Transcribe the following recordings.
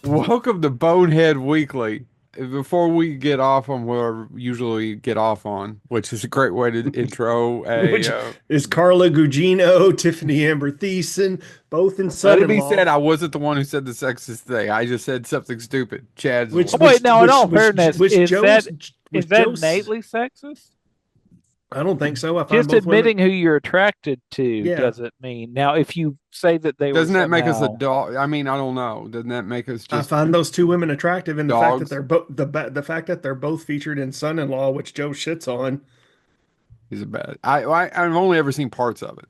Welcome to Bonehead Weekly. Before we get off on where we usually get off on, which is a great way to intro which is Carla Gugino, Tiffany Amber Thiessen, both in let it be said, Son-in-Law, I wasn't the one who said the sexist thing. I just said something stupid. Chad's the which one. Oh, wait, which now in which all which fairness, which Joe's is which that Joe's innately sexist? I don't think so. I find Just both women. admitting who you're attracted to Yeah, doesn't mean. Now, if you say that they were Doesn't that make us a somehow dog? I mean, I don't know. Doesn't that make us I just find those two women attractive, and the fact that dogs? they're both the fact that they're both featured in Son-in-Law, which Joe shits on. Is it bad? I've only ever seen parts of it.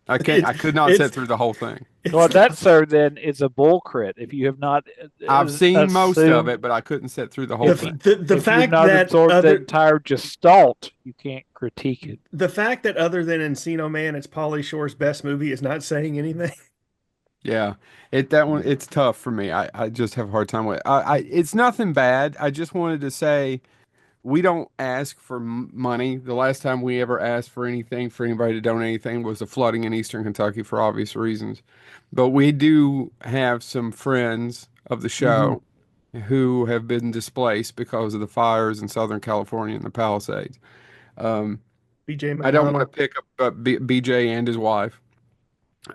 I It, could not sit it's through the whole thing. well, it's that sir then is a bull crit. If you have not I've seen most of assumed, it, but I couldn't sit through the whole the if you thing. the if you've fact not that absorbed the other entire gestalt, you can't critique it. the fact that other than Encino Man, it's Pauly Shore's best movie is not saying anything. Yeah, that one it's tough for me. I just have a hard time with it. It's nothing bad. I just wanted to say we don't ask for money. The last time we ever asked for anything for anybody to donate anything was the flooding in Eastern Kentucky for obvious reasons. But we do have some friends of the hmm show who have been displaced because of the fires in Southern California and the Palisades. Um, BJ I don't want McDonald. to pick up BJ and his wife.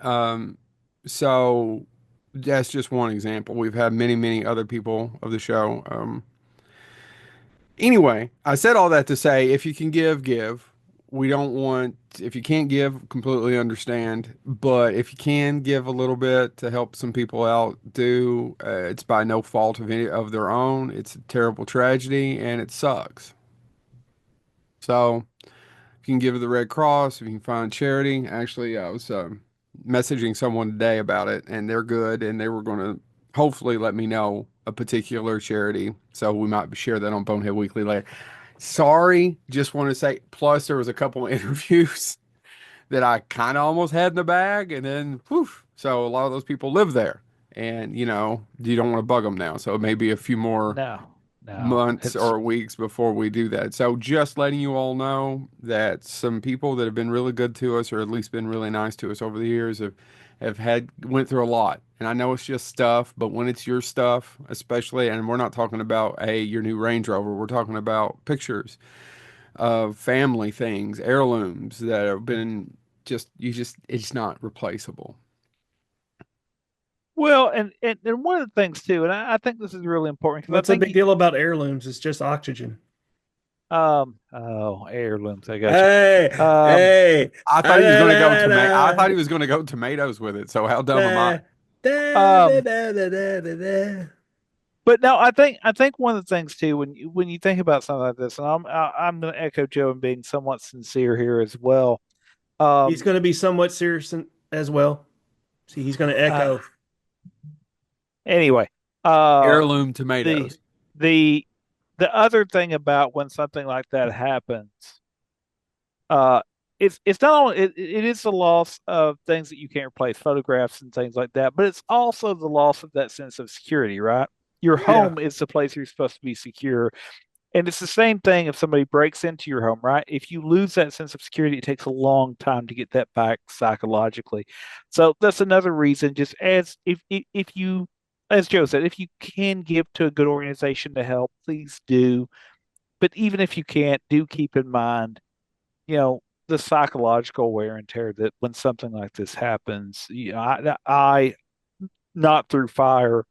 Um, so that's just one example. We've had many, many other people of the show. Anyway, I said all that to say if you can give, give. We don't want, if you can't give, completely understand. But if you can give a little bit to help some people out, do. It's by no fault of any of their own. It's a terrible tragedy and it sucks. So if you can give to the Red Cross, if you can find charity. Actually, I was messaging someone today about it, and they're good, and they were going to hopefully let me know a particular charity. So we might share that on Bonehead Weekly later. Sorry, just want to say. Plus, there was a couple of interviews that I kind of almost had in the bag, and then poof. So a lot of those people live there, and you don't want to bug them now. So it may be a few more No, no, months it's or weeks before we do that. So just letting you all know that some people that have been really good to us, or at least been really nice to us over the years, have had went through a lot. And I know it's just stuff, but when it's your stuff, especially, and we're not talking about your new Range Rover, we're talking about pictures of family things, heirlooms that have been just it's not replaceable. well, and one of the things too, and I think this is really important because I What's the think big deal about heirlooms? It's just oxygen. oh, heirlooms, I got you. Hey, Um, hey, I thought he was da, going to go da, tomato. I da, thought he was going to go tomatoes with it. So how dumb am I? da, da, da, um, da, da, da, da, da. but no, I think one of the things too when you think about something like this, and I'm going to echo Joe and being somewhat sincere here as well. He's Um, going to be somewhat serious as well. See, he's going to uh, echo. anyway, uh, Heirloom the tomatoes. the the other thing about when something like that happens, uh, it's not only it is the loss of things that you can't replace, photographs and things like that, but it's also the loss of that sense of security, right? Your Yeah. home is the place you're supposed to be secure. And it's the same thing if somebody breaks into your home, right? If you lose that sense of security, it takes a long time to get that back psychologically. So that's another reason, just as if you, as Joe said, if you can give to a good organization to help, please do. But even if you can't, do keep in mind, you know, the psychological wear and tear that when something like this happens, I not through fire,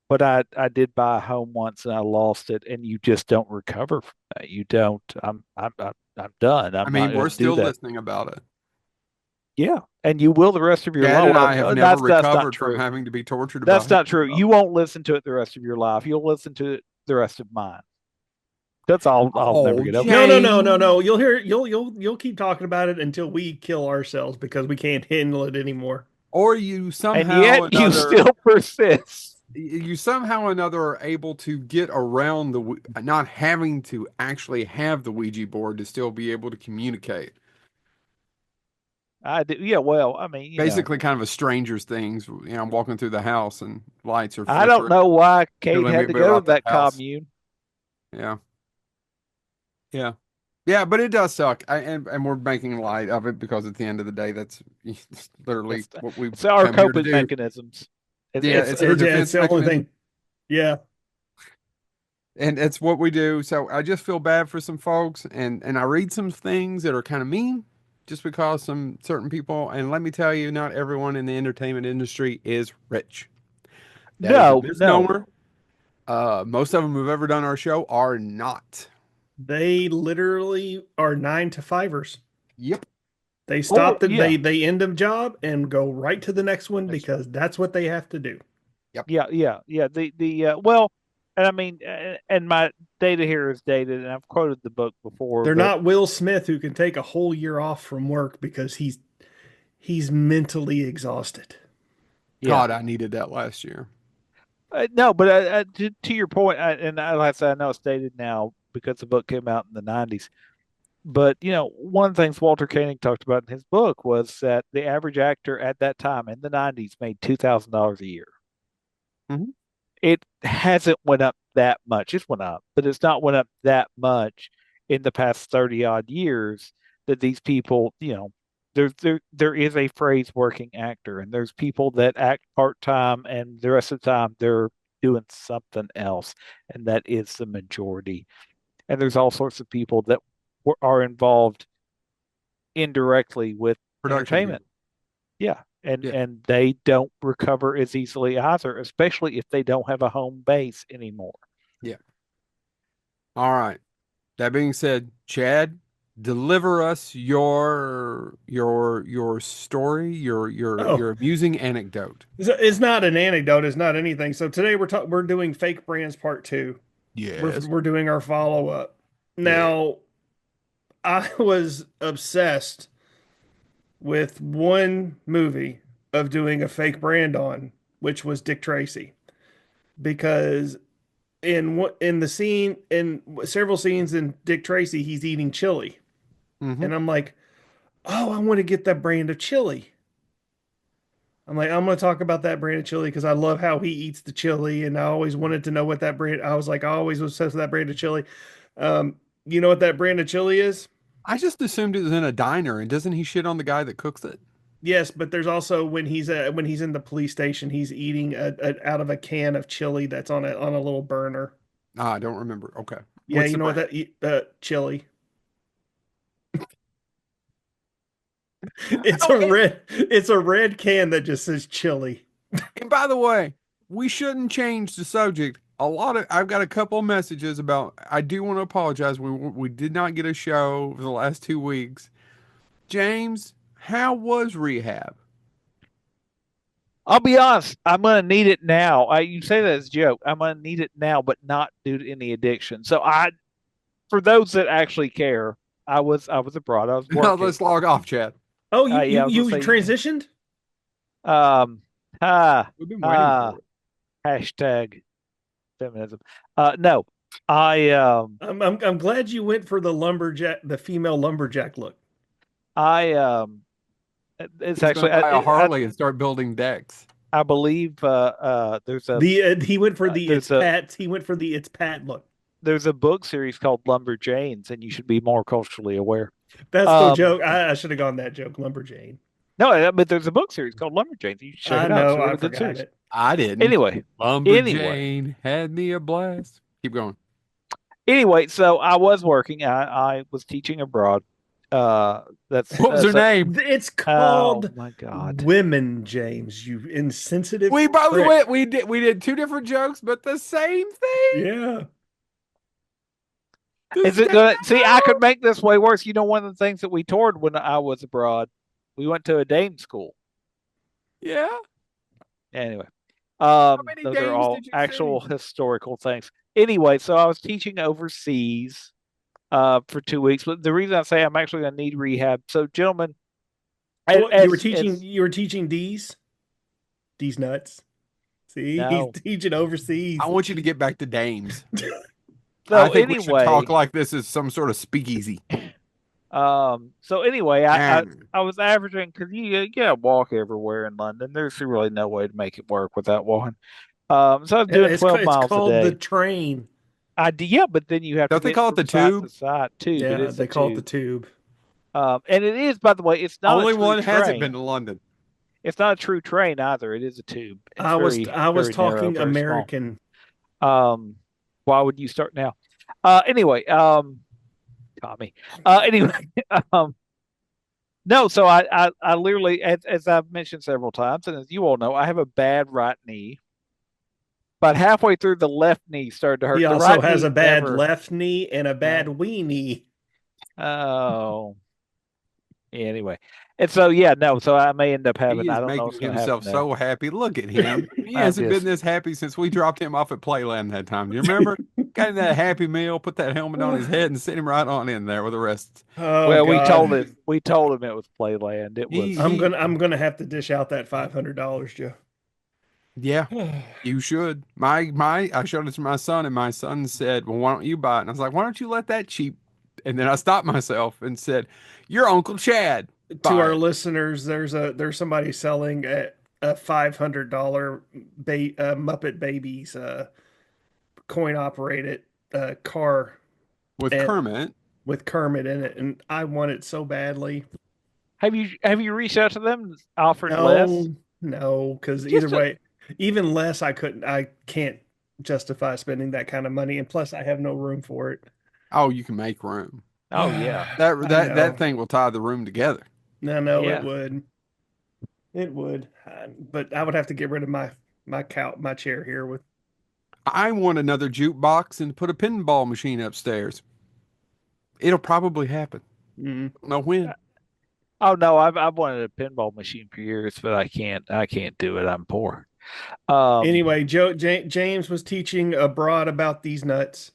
but I did buy a home once and I lost it, and you just don't recover from that. You don't. I'm done. I I'm not mean, going we're to do still that. listening about it. Yeah, and you will the rest of your Chad life. and Well, I have never that's not recovered from true. having to be tortured That's about it. not true. You won't listen to it the rest of your life. You'll listen to it the rest of mine. That's all I'll never Oh, get over. No, no, no, no, James. no. You'll hear you'll keep talking about it until we kill ourselves because we can't handle it anymore. Or you And somehow yet or you another, still persist. you somehow or another are able to get around not having to actually have the Ouija board to still be able to communicate. I do. Yeah. Well, I mean, Basically, kind of a stranger's things. I'm walking through the house and lights are I don't flickering, know why Kate telling me had to go about to the that house. commune. Yeah. Yeah. Yeah, but it does suck. And we're making light of it because at the end of the day, that's literally It's what we've it's our come here to coping do. mechanisms. Yeah, It's it's our It's defense the only mechanism. thing. Yeah. And it's what we do. So I just feel bad for some folks, and I read some things that are kind of mean just because some certain people, and let me tell you, not everyone in the entertainment industry is rich. That is a No, no. misnomer. Most of them who've ever done our show are not. They literally are 9 to 5ers. Yep. They Or stop the yeah, they end a job and go right to the next one That's right. because that's what they have to do. Yep. yeah. Well, and I mean, and my data here is dated, and I've quoted the book before, They're but not Will Smith who can take a whole year off from work because he's mentally exhausted. yeah. God, I needed that last year. No, but to your point, like I said, I know it's dated now because the book came out in the 90s. But, one of the things Walter Koenig talked about in his book was that the average actor at that time in the 90s made $2,000 a year. Mhm. It hasn't went up that much. It's went up, but it's not went up that much in the past 30 odd years that these people, there is a phrase working actor, and there's people that act part-time and the rest of the time they're doing something else, and that is the majority. And there's all sorts of people that are involved indirectly with Production entertainment. people. Yeah. And Yeah. and they don't recover as easily either, especially if they don't have a home base anymore. Yeah. All right. That being said, Chad, deliver us your story, Oh, your amusing anecdote. it's not an anecdote. It's not anything. So today we're doing fake brands part two. We're Yes. we're doing our follow up. Yeah. Now, I was obsessed with one movie of doing a fake brand on, which was Dick Tracy, because in the scene in several scenes in Dick Tracy, he's eating chili, Hmm. and I'm like, oh, I want to get that brand of chili. I'm like, I'm going to talk about that brand of chili because I love how he eats the chili, and I always wanted to know what that brand. I was like, I always was obsessed with that brand of chili. Um, you know what that brand of chili is? I just assumed it was in a diner, and doesn't he shit on the guy that cooks it? Yes, but there's also when he's in the police station, he's eating out of a can of chili that's on a little burner. Ah, I don't remember. Okay. Yeah, What's you the know what brand? chili. It's Oh, a red can that just says chili. and by the way, we shouldn't change the subject. I've got a couple of messages about. I do want to apologize. We did not get a show for the last 2 weeks. James, how was rehab? I'll be honest, I'm gonna need it now. You say that as a joke. I'm gonna need it now, but not due to any addiction. So for those that actually care, I was abroad. I was Now working. let's log off, Chad. Oh, you Yeah, you I was gonna you say, transitioned? um, ah, We've been waiting ah, for it. hashtag feminism. No, I I'm glad you went for the female lumberjack look. I it's He's gonna actually buy a Harley and start building decks. I believe there's a He went for the it's there's a Pat. He went for the it's Pat look. there's a book series called Lumberjanes, and you should be more culturally aware. That's the Um, joke. I should have gone that joke, Lumberjane. no, but there's a book series called Lumberjanes. You should check I it out. It's know, a I really good forgot series. it. I didn't. Anyway, anyway, Lumberjane had me a blast. Keep going. so I was working. I was teaching abroad. Uh, What was her so. name? It's Oh called my God. Women, James. You insensitive We both prick. went. We did two different jokes, but the same thing. Yeah. The Is it same gonna see? I could amount. make this way worse. One of the things that we toured when I was abroad, we went to a Dame school. Yeah. Anyway, How many those are dames all did you actual see? historical things. Anyway, so I was teaching overseas for 2 weeks. But the reason I say I'm actually going to need rehab. So, gentlemen, Well, you were as teaching as you were teaching D's nuts. See, he's no. teaching overseas. I want you to get back to dames. I So think we should talk anyway, like this is some sort of speakeasy. I Mm. I was averaging because you gotta walk everywhere in London. There's really no way to make it work without walking. So I was doing It's 12 it's miles a called the day. train. Yeah, but then you have to Don't they get call it from the site tube? to site too. But Yeah, it's a they call it the tube. tube. And it is, by the way, it's not a Only true one hasn't been train. to London. It's not a true train either. It is a tube. It's I was very, I was very narrow, talking very small. American. Why would you start now? Anyway, Tommy. Anyway, um, no. So I literally, as I've mentioned several times, and as you all know, I have a bad right knee. But halfway through, the left knee started to hurt. He The also right has knee a bad never. left knee and a bad Oh, wee knee. oh. Anyway, and so yeah, no. So I may end up He having. I is don't know making what's going to happen himself there. so happy. Look at him. He I'm hasn't been just. this happy since we dropped him off at Playland that time. Do you remember? Got him that Happy Meal, put that helmet on his head, and sent him right on in there with the rest. Oh Well, we told God. him. We told him it was Playland. It He was. he I'm gonna have to dish out that $500, Joe. yeah, you should. My I showed it to my son, and my son said, "Well, why don't you buy it?" And I was like, "Why don't you let that cheap?" And then I stopped myself and said, "You're Uncle Chad. To Buy our it." listeners, there's somebody selling a $500 Muppet Babies coin operated car With and Kermit. with Kermit in it, and I want it so badly. Have you reached out to them, offered less? No, no, because either Just a, way, even less, I can't justify spending that kind of money, and plus, I have no room for it. Oh, you can make room. oh yeah, I That know. thing will tie the room together. No, no, it yeah. would. It would. But I would have to get rid of my couch, my chair here with. I want another jukebox and put a pinball machine upstairs. It'll probably happen. Mm. Don't know when. Oh no, I've wanted a pinball machine for years, but I can't do it. I'm poor. Um, Anyway, James was teaching abroad about these nuts.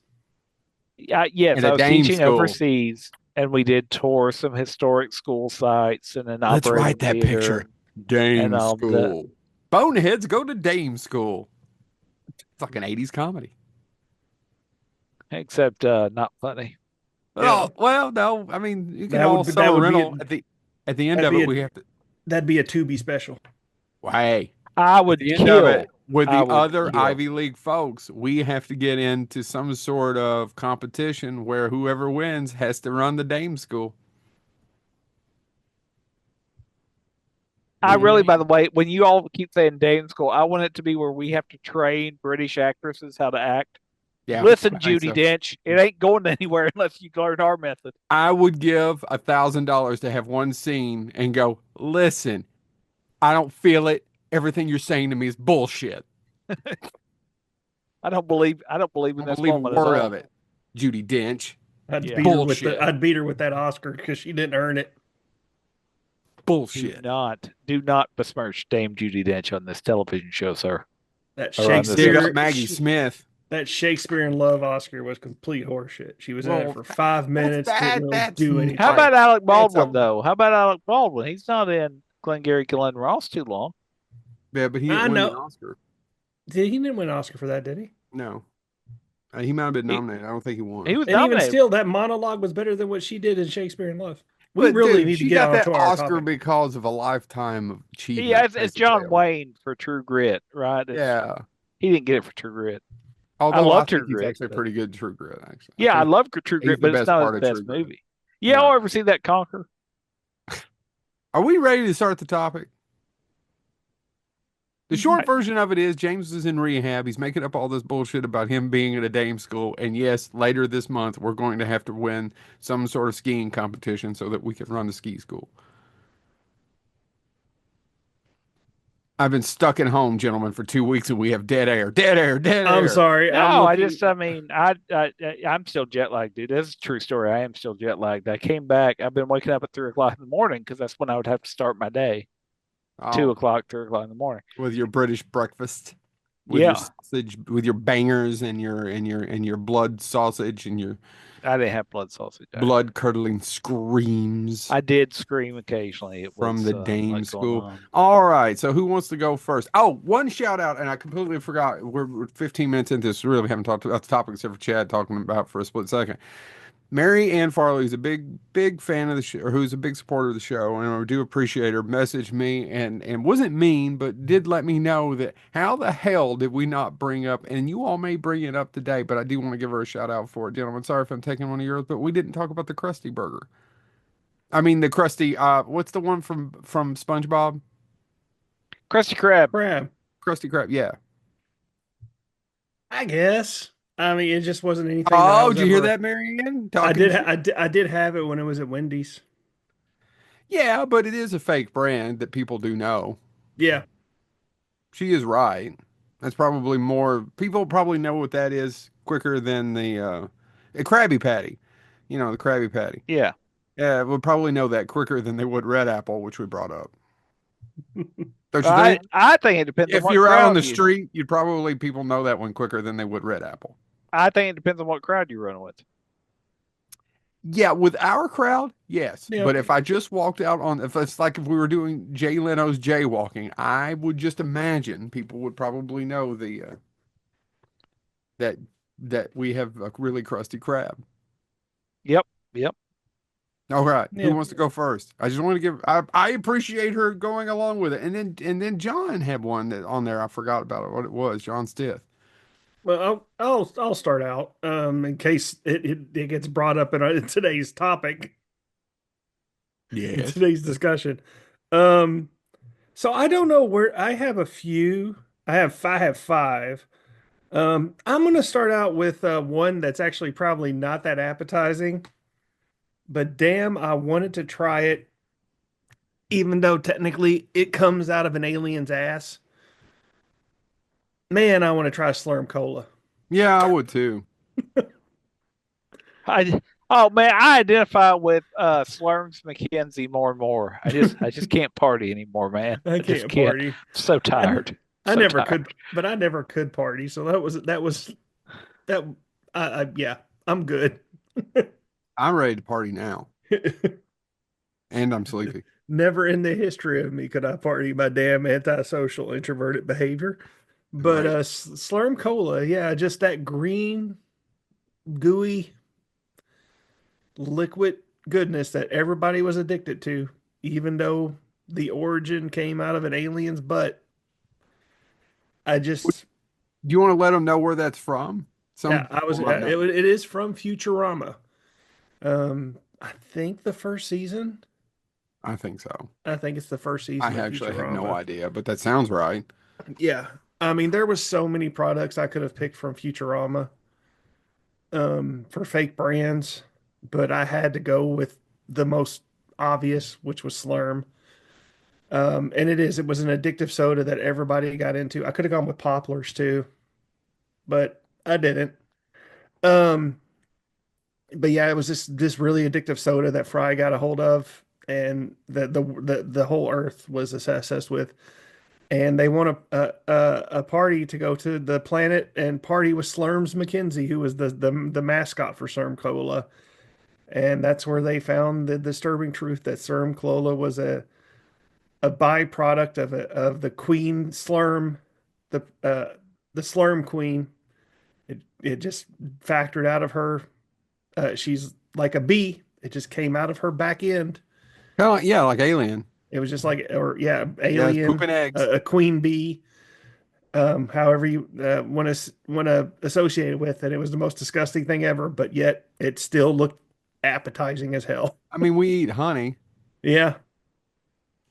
yes, In I a was dame teaching school. overseas, and we did tour some historic school sites and an Let's operating write that theater picture. and Dame the school. Boneheads go to dame school. It's like an 80s comedy. except not funny. Yeah, Oh, well, no. I mean, you can all that summer would be rental at the end that'd of be it, a we have to that'd be a Tubi special. well, hey, I at would the end of it, kill. with I the would other kill. Ivy League folks, we have to get into some sort of competition where whoever wins has to run the dame school. I What do you really, Mm. by mean? the way, when you all keep saying dating school, I want it to be where we have to train British actresses how to act. Yeah, Listen, I think Judy so. Dench, it ain't going anywhere unless you learn our method. I would give $1,000 to have one scene and go, listen, I don't feel it. Everything you're saying to me is bullshit. I don't believe I in don't this believe a woman at word of all. it. Judy Dench. Yeah. Bullshit. I'd beat her with that Oscar because she didn't earn it. Bullshit. Do not besmirch Dame Judy Dench on this television show, sir, That or on this Dig Shakespeare up episode. Maggie Smith. that Shakespeare in Love Oscar was complete horseshit. She was in it Well, for 5 minutes, didn't that really that's do How anything. about Alec that's Baldwin, though? How about Alec Baldwin? He's not in Glengarry Glen Ross too long. yeah, but he didn't I win the know. Oscar. He didn't win an Oscar for that, did he? No. He might have been He nominated. I don't think he he won. was And even nominated. still, that monologue was better than what she did in Shakespeare in Love. We But really dude, need to she get got on to that our Oscar topic. because of a lifetime of Yeah, achievement, it's basically. John Wayne for True Grit, right? Yeah. He didn't get it for True Grit. I Although I love think True he's Grit, actually but pretty good in True Grit, actually. I yeah, I think love True he's Grit, the but it's best not his part of True best Grit. movie. Yeah, Yeah. I'll ever see that Conquer. Are we ready to start the topic? The short I- version of it is James is in rehab. He's making up all this bullshit about him being at a dame school. And yes, later this month, we're going to have to win some sort of skiing competition so that we can run the ski school. I've been stuck at home, gentlemen, for 2 weeks and we have dead air, dead air, dead I'm air. sorry. I'm No, looking. I mean, I'm still jet lagged, dude. This is a true story. I am still jet lagged. I came back. I've been waking up at 3 o'clock in the morning because that's when I would have to start my day. Two Oh, o'clock, 3 o'clock in the morning. with your British breakfast, with your Yeah, sausage, with your bangers and your blood sausage and your I didn't have blood sausage. blood curdling screams. I did scream occasionally. It From was the a Dame lot going School. on. All right. So who wants to go first? Oh, one shout out, and I completely forgot. We're 15 minutes into this. Really haven't talked about the topic except for Chad talking about for a split second. Mary Ann Farley is a big fan of the show, or who's a big supporter of the show, and I do appreciate her. Messaged me and wasn't mean, but did let me know that how the hell did we not bring up, and you all may bring it up today, but I do want to give her a shout out for it, gentlemen. Sorry if I'm taking one of yours, but we didn't talk about the Krusty Burger. I mean the Krusty. What's the one from SpongeBob? Krusty Krab. Crab. Krusty Krab. Yeah. I guess. I mean, it just wasn't anything that I Oh, was did you hear ever. that, Marianne? I Talking did. shit. I did have it when it was at Wendy's. Yeah, but it is a fake brand that people do know. Yeah. She is right. That's probably more people probably know what that is quicker than the a Krabby Patty. You know, the Krabby Patty. Yeah. Yeah, would probably know that quicker than they would Red Apple, which we brought up. Don't you I think? I think it depends on If what you're out on crowd the you. street, you'd probably people know that one quicker than they would Red Apple. I think it depends on what crowd you're running with. Yeah, with our crowd, yes. Yeah. But if I just walked out on, if it's like if we were doing Jay Leno's jaywalking, I would just imagine people would probably know the that we have a really crusty crab. Yep. Yep. All right, who Yeah. wants to go first? I just want to give. I appreciate her going along with it, and then John had one that on there. I forgot about it. What it was, John Stith. Well, I'll start out in case it gets brought up in today's topic, in Yes. today's discussion. Um, so I don't know where I have a few. I have five. I'm gonna start out with one that's actually probably not that appetizing, but damn, I wanted to try it, even though technically it comes out of an alien's ass. Man, I want to try Slurm Cola. Yeah, I would too. I oh man, I identify with Slurms McKenzie more and more. I just can't party anymore, man. I I just can't can't. party. I'm so I, tired. I So never tired. could, but I never could party. So that was that. Yeah, I'm good. I'm ready to party now, and I'm sleepy. Never in the history of me could I party my damn antisocial introverted behavior. But Right. Slurm Cola, yeah, just that green, gooey, liquid goodness that everybody was addicted to, even though the origin came out of an alien's butt. I just, Do you want to let them know where that's from? Some yeah, I people was. might know. It is from Futurama. I think the first season. I think so. I think it's the first I season of actually have no Futurama. idea, but that sounds right. Yeah, I mean, there was so many products I could have picked from Futurama, for fake brands, but I had to go with the most obvious, which was Slurm. And it was an addictive soda that everybody got into. I could have gone with Poplars too, but I didn't. Um, but yeah, it was this really addictive soda that Fry got a hold of, and the whole Earth was obsessed with. And they want a party to go to the planet and party with Slurms McKenzie, who was the mascot for Slurm Cola. And that's where they found the disturbing truth that Slurm Cola was a byproduct of the Queen Slurm, the Slurm Queen. It just factored out of her. She's like a bee. It just came out of her back end. Kind of like, yeah, like Alien. It was just like, or yeah, Yeah, it's alien, pooping eggs. a queen bee, however you want to associate it with. And it was the most disgusting thing ever, but yet it still looked appetizing as hell. I mean, we eat honey. Yeah,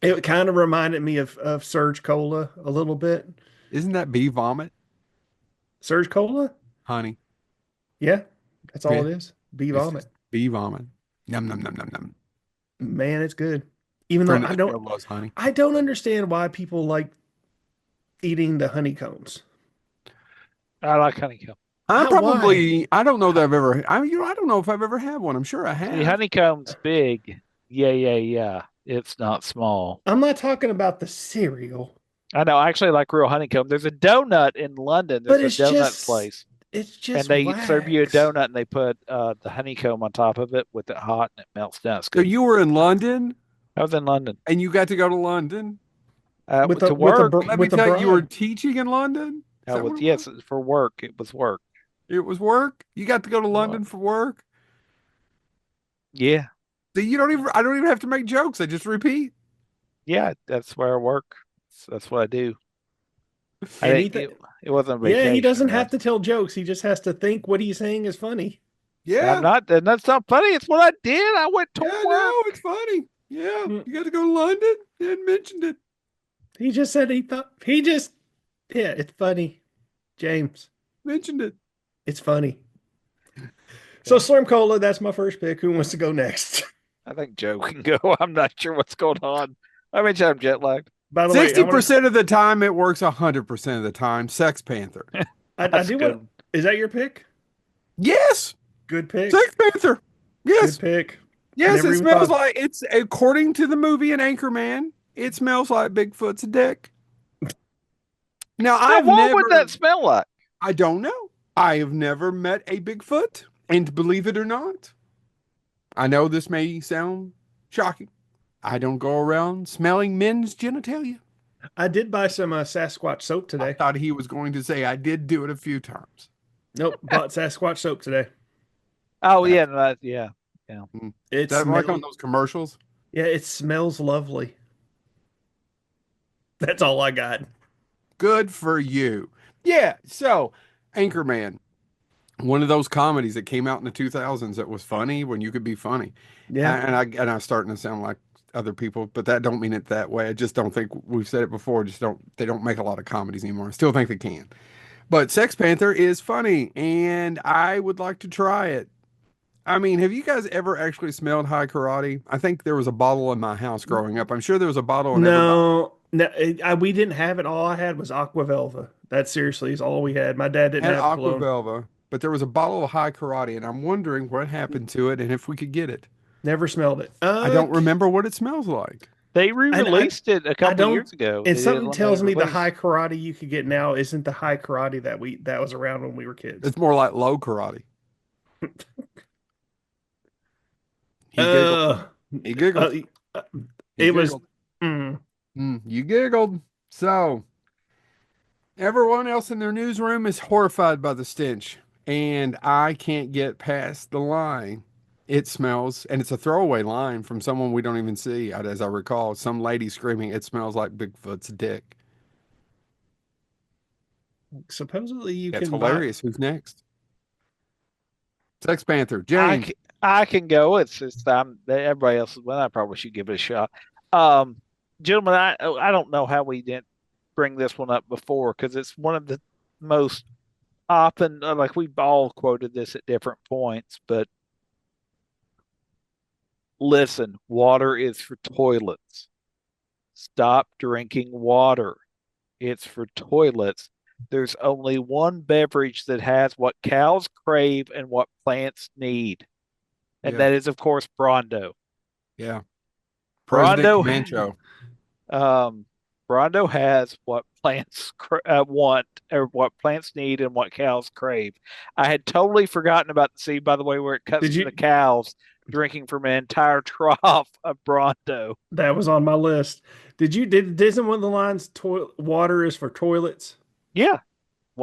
it kind of reminded me of Surge Cola a little bit. Isn't that bee vomit? Surge Cola, Honey. yeah, that's all Yeah, it is. Bee it's vomit. just bee vomit. Num num num num num. Man, it's good. Even though Friend of the show loves honey. I don't understand why people like eating the honeycombs. I like honeycomb. Why? I don't know that I've ever, I don't know if I've ever had one. I'm sure I See, have. honeycomb's big. Yeah, yeah, yeah. It's not small. I'm not talking about the cereal, I know. I actually like real honeycomb. There's a donut in London. but There's a donut place, it's and just they serve you a wax. donut and they put the honeycomb on top of it with it hot and it melts down. It's So good. you were in London I was in London and you got to go to London. to work. Let me with the tell you, you were bride. teaching in London. Is that what it was? Yes, for work. It was work. It was work. You got to go to London What? for work. Yeah, So you don't even, I don't even have to make jokes. I just repeat. yeah. That's where I work. That's what I do. I think Anything? it wasn't a Yeah, he vacation doesn't or have to nothing. tell jokes. He just has to think what he's saying is funny. I'm Yeah. not. And that's not funny. It's what I did. I went to Yeah, work. no, it's funny. Yeah. Mm. You got to go to London. You hadn't mentioned it. He just said he thought yeah, it's funny. James. mentioned it. It's funny. So Slim Cola, that's my first pick. Who wants to go next? I think Joe can go. I'm not sure what's going on. I mentioned I'm jet lagged. By the way, 60% of the time it works 100% of the time. Sex Panther. I That's do good. want. Is that your pick? Yes. Good pick. Sex Panther. Yes. Good pick. Yes, Never it even smells thought- like it's according to the movie in Anchorman, it smells like Bigfoot's dick. Now Now, I've what never would that smell like? I don't know. I have never met a Bigfoot, and believe it or not, I know this may sound shocking. I don't go around smelling men's genitalia. I did buy some Sasquatch soap I today. thought he was going to say I did do it a few times. Nope, bought Sasquatch soap today. Oh, That's- yeah. No, yeah. It Is that like smells, on those commercials? yeah, it smells lovely. That's all I got. Good for you. Yeah, so Anchorman, one of those comedies that came out in the 2000s that was funny when you could be funny. Yeah. And I'm starting to sound like other people, but that don't mean it that way. I just don't think we've said it before. They don't make a lot of comedies anymore. I still think they can. But Sex Panther is funny and I would like to try it. I mean, have you guys ever actually smelled high karate? I think there was a bottle in my house growing up. I'm sure there was a bottle in No, we didn't have it. All I had was Aqua Velva. That seriously is all we had. My dad didn't had have Aqua cologne. Velva, but there was a bottle of high karate, and I'm wondering what happened to it and if we could get it. Never smelled it. I don't remember what it smells like. They re-released it a couple don't- years ago. And They something did a tells me limited the release. high karate you could get now isn't the high karate that was around when we were kids. It's more like low karate. He giggled. Uh, He giggled. He it was. giggled. Mm, You giggled. So, everyone else in their newsroom is horrified by the stench, and I can't get past the line. It smells, and it's a throwaway line from someone we don't even see, as I recall. Some lady screaming, "It smells like Bigfoot's dick." supposedly you That's can buy. hilarious. Who's next? Sex Panther. I James. can, I can go. It's just everybody else. Well, I probably should give it a shot. Gentlemen, I don't know how we didn't bring this one up before because it's one of the most often like we've all quoted this at different points, but listen, water is for toilets. Stop drinking water. It's for toilets. There's only one beverage that has what cows crave and what plants need. And Yeah. that is, of course, Brondo. Yeah. President Brondo- Comancho. Brondo has what plants want or what plants need and what cows crave. I had totally forgotten about the scene, by the way, where it cuts Did to you- the cows drinking from an entire trough of Brondo. That was on my list. Isn't one of the lines water is for toilets? Yeah.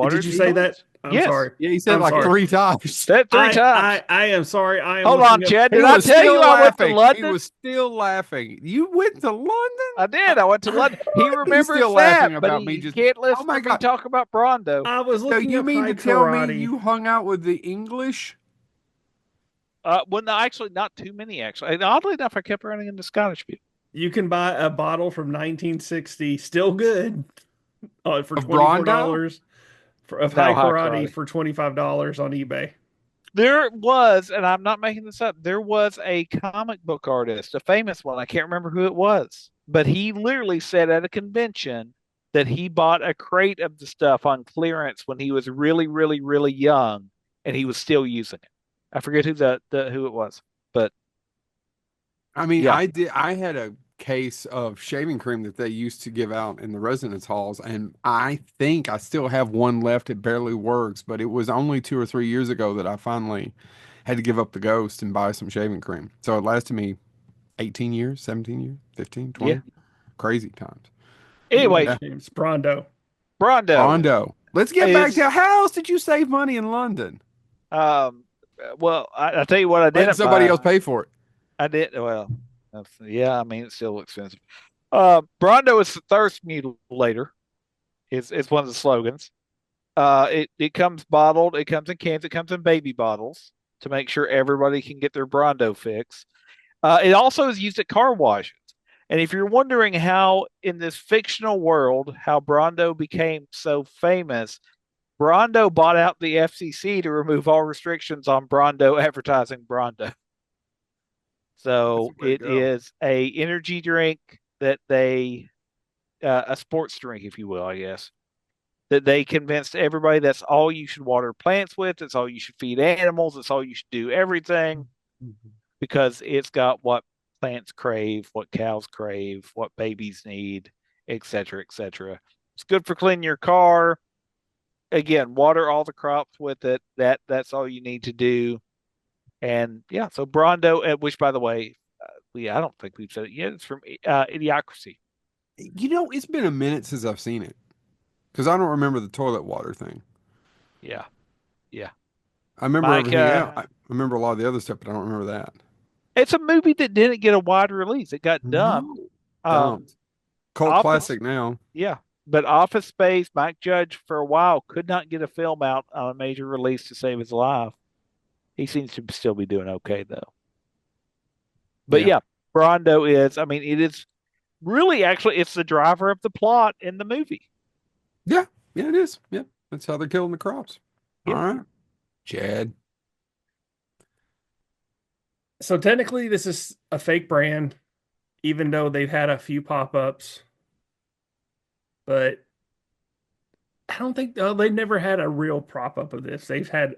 Did you say that? I'm Yes. sorry. Yeah, he said I'm like sorry. 3 times. Said three times. I am sorry. I am Hold on, looking up- Chad. He Did I was tell you still I went to laughing. London? He was still laughing. You went to London? I did. I went to London. He remembers still that, laughing but about he me just- can't listen Oh my to me God. talk about Brondo. I was So looking you up mean high to tell karate. me you hung out with the English? Well, no, actually, not too many. Actually, and oddly enough, I kept running into Scottish people. You can buy a bottle from 1960, still good, for Of $24 of No, high high karate karate. for $25 on eBay. There was, and I'm not making this up. There was a comic book artist, a famous one. I can't remember who it was, but he literally said at a convention that he bought a crate of the stuff on clearance when he was really, really, really young, and he was still using it. I forget who who it was, but I mean, Yeah. I had a case of shaving cream that they used to give out in the residence halls, and I think I still have one left. It barely works, but it was only 2 or 3 years ago that I finally had to give up the ghost and buy some shaving cream. So it lasted me 18 years, 17 years, 15, 20. Yeah. Crazy times. anyway, Yeah. It's Brondo. Brondo. Rondo. Let's get back Is- to how else did you save money in London? Well, I tell you what, I Letting didn't somebody buy. else pay for it. I did. Well, yeah, I mean, it's still expensive. Brondo is the thirst mutilator. It's one of the slogans. It comes bottled. It comes in cans. It comes in baby bottles to make sure everybody can get their Brondo fix. It also is used at car washes. And if you're wondering how, in this fictional world, how Brondo became so famous, Brondo bought out the FCC to remove all restrictions on Brondo advertising Brondo. That's So a way to it go. is a energy drink that they, a sports drink, if you will, I guess, that they convinced everybody that's all you should water plants with. That's all you should feed animals. That's all you should do everything Mhm. because it's got what plants crave, what cows crave, what babies need, etc., etc. It's good for cleaning your car. Again, water all the crops with it. That's all you need to do. And yeah, so Brondo, which by the way, I don't think we've said it yet. It's from Idiocracy. It's been a minute since I've seen it because I don't remember the toilet water thing. Yeah, yeah. I remember Mike, everything else. I remember a lot of the other stuff, but I don't remember that. it's a movie that didn't get a wide release. It got dumped. No, Um, dumped. Cult Office, classic now. yeah, but Office Space, Mike Judge for a while could not get a film out on a major release to save his life. He seems to still be doing okay though. But Yeah. yeah, Brondo is. I mean, it is really actually it's the driver of the plot in the movie. Yeah. Yeah, it is. Yeah. That's how they're killing the crops. All Yep. right. Chad. So technically, this is a fake brand, even though they've had a few pop-ups. But I don't think they've never had a real prop-up of this. They've had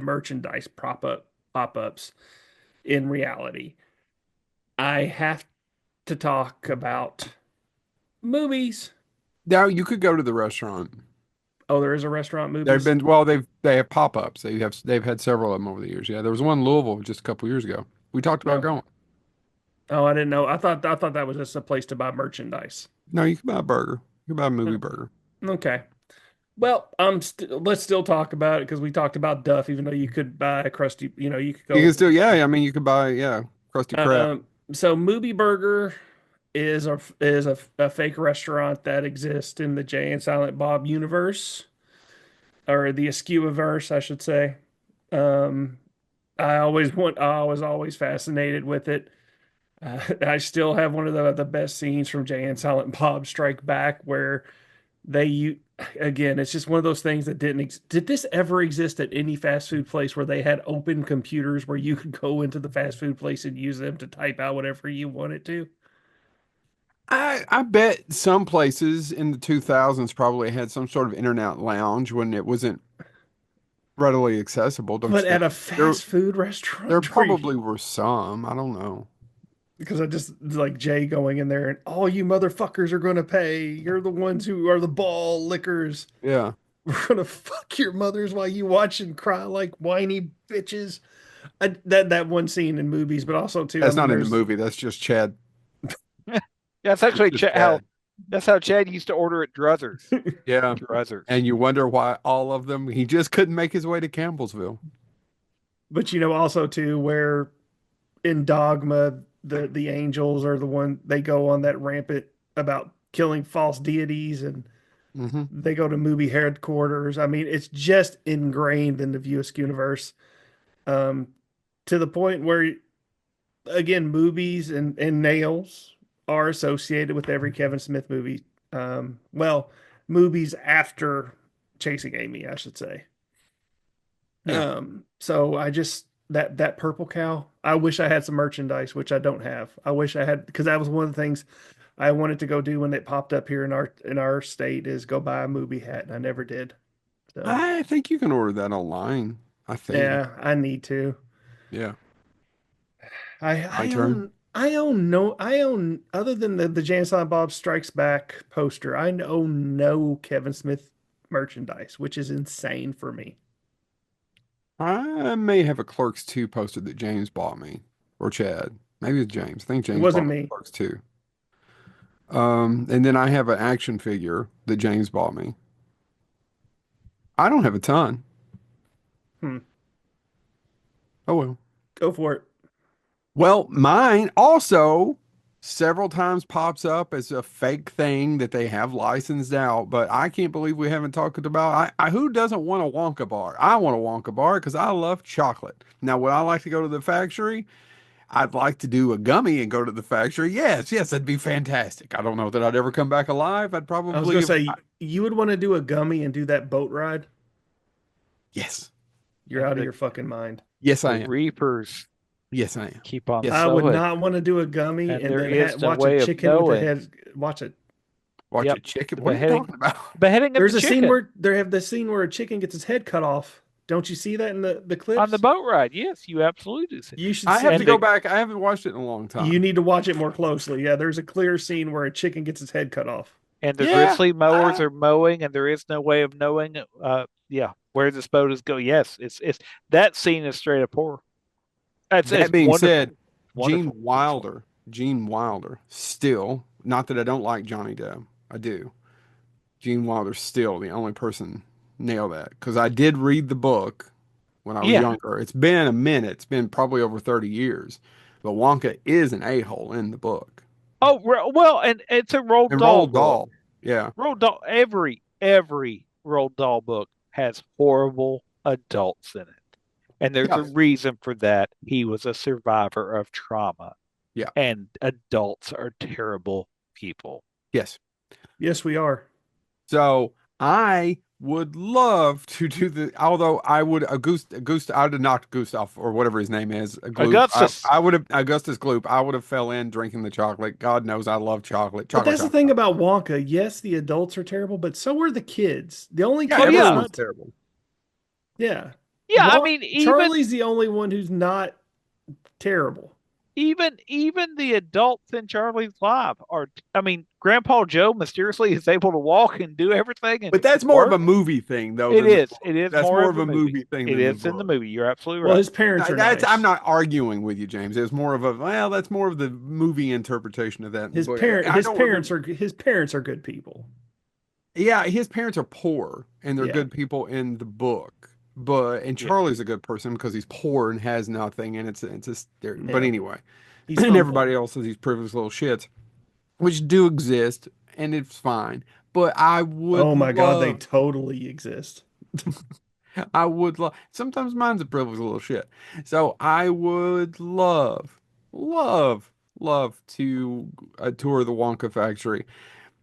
merchandise pop-ups in reality. I have to talk about movies. Now you could go to the restaurant. Oh, there is a restaurant They've movies. been they have pop-ups. They've had several of them over the years. Yeah, there was one in Louisville just a couple years ago. We talked about No. going. Oh, I didn't know. I thought that was just a place to buy merchandise. No, you can buy a burger. You can buy a movie burger. Okay. Well, let's still talk about it because we talked about Duff, even though you could buy a crusty, you could You can go. still, yeah. I mean, you could buy, yeah, Krusty Krab. So Movie Burger is a fake restaurant that exists in the Jay and Silent Bob universe, or the Askew-verse, I should say. Um, I was always fascinated with it. I still have one of the best scenes from Jay and Silent Bob Strike Back where again, it's just one of those things that did this ever exist at any fast food place where they had open computers where you could go into the fast food place and use them to type out whatever you wanted to? I bet some places in the 2000s probably had some sort of internet lounge when it wasn't readily accessible, don't But you at think? a There, fast food there restaurant, probably were some. I don't know. because I just like Jay going in there and all you motherfuckers are going to pay. You're the ones who are the ball lickers. Yeah, We're going to fuck your mothers while you watch and cry like whiny bitches. That one scene in movies, but also too, I that's mean, not in the there's movie. That's just Chad. That's actually Just how Chad. that's how Chad used to order at Druthers. Yeah. Druthers. And you wonder why all of them, he just couldn't make his way to Campbellsville. but also too where in Dogma the angels are the one they go on that rampant about killing false deities and Hmm. they go to movie headquarters. I mean, it's just ingrained in the View Askew universe, um, to the point where again movies and nails are associated with every Kevin Smith movie. Well, movies after Chasing Amy, I should say. Yeah. So I just that purple cow. I wish I had some merchandise, which I don't have. I wish I had because that was one of the things I wanted to go do when it popped up here in our state is go buy a movie hat, and I never did. So I think you can order that online. I think. yeah, I need to. Yeah. I My I turn. own I own no I own other than the Jan Silent Bob Strikes Back poster. I own no Kevin Smith merchandise, which is insane for me. I may have a Clerks 2 poster that James bought me, or Chad. Maybe it's James. I think It James wasn't bought me me. Clerks 2. And then I have an action figure that James bought me. I don't have a ton. Hmm. Oh well. Go for it. Well, mine also several times pops up as a fake thing that they have licensed out, but I can't believe we haven't talked about. Who doesn't want a Wonka bar? I want a Wonka bar because I love chocolate. Now, would I like to go to the factory? I'd like to do a gummy and go to the factory. Yes, yes, that'd be fantastic. I don't know that I'd ever come back alive. I'd I was probably gonna say you would want to do a gummy and do that boat ride. Yes. You're And out of the- your fucking mind. Yes, I The am. Reapers Yes, I am. keep on Yes. I would sowing. not want to do a gummy And and there then is no watch way a of chicken with a knowing. head. Watch it. Watch Yep. a chicken. The What are you beheading- talking about? Beheading of There's the a chicken scene where they have the scene where a chicken gets its head cut off. Don't you see that in the clips? on the boat ride. Yes, you absolutely do. See. You should I see have to and go back. I haven't watched it in a long time. You need to watch it more closely. Yeah, there's a clear scene where a chicken gets its head cut off. And the Yeah, grizzly mowers are mowing, and there is no way of knowing, where this boat is going. Yes, it's that scene is straight up horror. It's That being wonderful. said, Wonderful. Gene Wilder, still, not that I don't like Johnny Depp, I do. Gene Wilder's still the only person nail that because I did read the book when I was Yeah. younger. It's been a minute. It's been probably over 30 years. But Wonka is an a-hole in the book. Oh well, and it's a Roald And Dahl Roald book. Dahl. Yeah. Roald Dahl. Every Roald Dahl book has horrible adults in it, and there's a Yes. reason for that. He was a survivor of trauma. Yeah. And adults are terrible people. Yes. Yes, we are. So I would love to do although I would I would have knocked Gustav or whatever his name is. Gloop. Augustus. I would have Augustus Gloop. I would have fell in drinking the chocolate. God knows I love chocolate. But that's the chocolate. thing about Wonka. Yes, the adults are terrible, but so are the kids. The only Yeah, kid yeah. that's everyone was not terrible. yeah. Yeah, I Wa- mean, Charlie's the only one who's not terrible. even the adults in Charlie's life are. I mean, Grandpa Joe mysteriously is able to walk and do everything. And But that's more of a movie thing, though. It than the is. book. It is. That's more of a movie thing. It than is the in the book. movie. You're absolutely Well, right. his parents are That's nice. I'm not arguing with you, James. It's more of that's more of the movie interpretation of that. in the His book. parent. I His don't parents remember- are. His parents are good people. Yeah, his parents are poor and they're Yeah. good people in the book. And Yeah. Charlie's a good person because he's poor and has nothing, and it's just there. But Yeah. anyway, He's and humble. everybody else is these privileged little shits, which do exist, and it's fine. But I would. Oh my God, they love- totally exist. I would love. Sometimes mine's a privileged little shit. So I would love to tour the Wonka factory.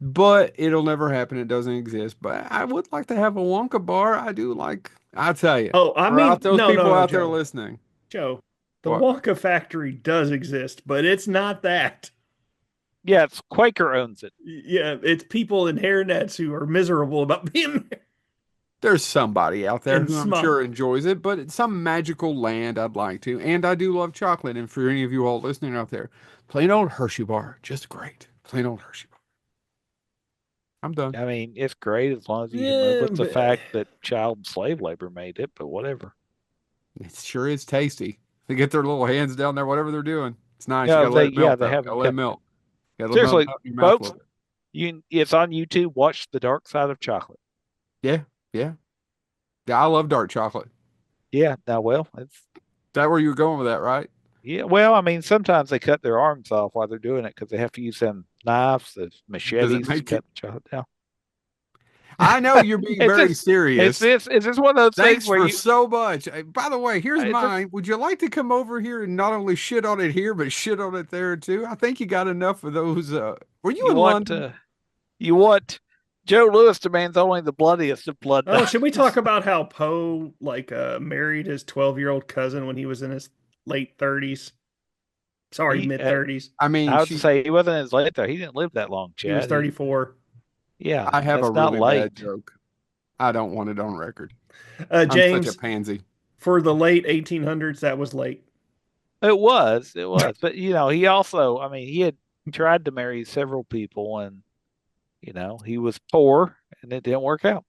But it'll never happen. It doesn't exist. But I would like to have a Wonka bar. I do like. I'll tell you. Oh, I For mean, out those no, people no, out there Joe. listening. Joe, the What? Wonka factory does exist, but it's not that. Yeah, it's Quaker owns it. Yeah, it's people in hairnets who are miserable about being there. There's somebody out there And who I'm smug. sure enjoys it, but it's some magical land I'd like to. And I do love chocolate. And for any of you all listening out there, plain old Hershey bar, just great. Plain old Hershey bar. I'm done. I mean, it's great as long as you can Yeah, live with the but- fact that child slave labor made it, but whatever. It sure is tasty. They get their little hands down there, whatever they're doing. It's nice. Yeah, you gotta let they- it melt. yeah, they though. have Gotta let it kept- melt. Gotta let it Seriously, melt in your mouth a folks, little bit. It's on YouTube. Watch The Dark Side of Chocolate. Yeah. Yeah, I love dark chocolate. Yeah, now, well, it's Is that where you were going with that, right? yeah. Well, I mean, sometimes they cut their arms off while they're doing it because they have to use them knives, the machetes to make cut it- the chocolate down. I know you're being It's very just- serious. Is this one of those Thanks things where for you? so much. By the way, here's It's just- mine. Would you like to come over here and not only shit on it here, but shit on it there too? I think you got enough of those. Were you You in want London? you want Joe Lewis demands only the bloodiest of blood. Oh, should we talk about how Poe married his 12-year-old cousin when he was in his late 30s? Sorry, He- mid 30s. I mean, I would say he wasn't as late though. He didn't live that long, Chad. He was 34. Yeah, I have that's a not really late. bad joke. I don't want it on record. I'm James, such a pansy. for the late 1800s, that was late. It was, but he also, I mean, he had tried to marry several people, and he was poor, and it didn't work out.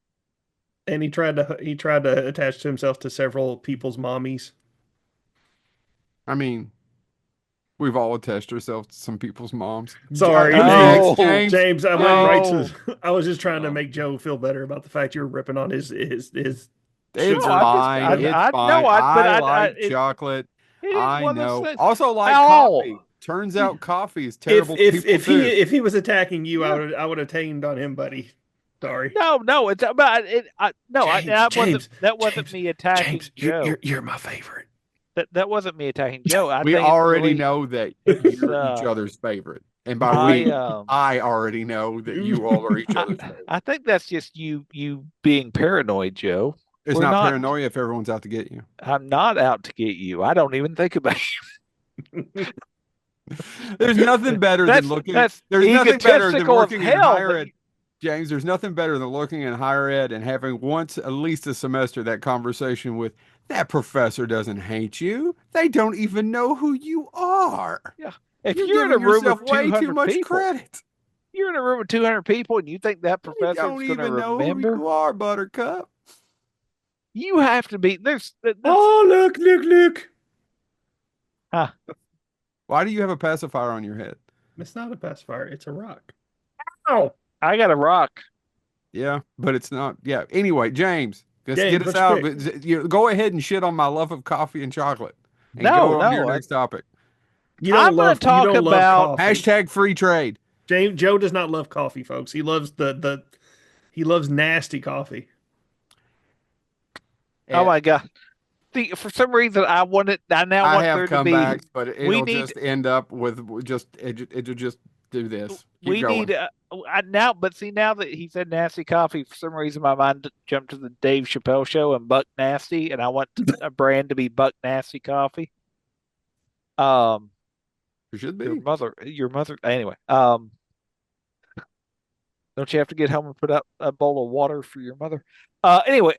And he tried to attach himself to several people's mommies. I mean, we've all attached ourselves to some people's moms. Sorry, Oh, James, I went Oh. right to. I was just trying to make Joe feel better about the fact you were ripping on his. It's Sugar. fine. I- It's I- fine. no, I like it- chocolate. It is I one of those know. things. Also like Ow. coffee. Turns out coffee is If terrible. if he was attacking you, Yeah. I would have tamed on him, buddy. Sorry. No, it's about it. James, That wasn't James, me attacking Joe. you're my favorite. That wasn't me attacking Joe. I We think it's already really- know that you're each uh, other's favorite. And by we, I I already know that you all are each other's favorite. I think that's just you being paranoid, Joe. It's We're not not. paranoia if everyone's out to get you. I'm not out to get you. I don't even think about There's nothing better than looking. that's There's nothing better than egotistical as working in hell. higher But ed, James. There's nothing better than looking in higher ed and having once at least a semester that conversation with that professor doesn't hate you. They don't even know who you are. yeah, if You're you're in a giving room yourself with way too 200 much people, credit. you're in a room with 200 people, and you think that They professor is don't going to even know who remember? you are, Buttercup. You have to be there's. Oh, look. Huh. Why do you have a pacifier on your head? It's not a pacifier. It's a rock. Oh, I got a rock. Yeah, but it's not. Yeah. Anyway, James, let's get James, us what out. you pick? Go ahead and shit on my love of coffee and chocolate, and No, go on to your no. next topic. You Talk don't love about. coffee. Hashtag free trade. Joe does not love coffee, folks. He loves he loves nasty coffee. Oh And my God. See, for some reason, I now I want have there to be. comebacks, but We it'll need. just end up with just it'll just do this. Keep We going. need. Now, but see, now that he said nasty coffee, for some reason, my mind jumped to the Dave Chappelle show and Buck Nasty, and I want a brand to be Buck Nasty Coffee. Um, It should your be. mother. Anyway, don't you have to get home and put up a bowl of water for your mother? Anyway,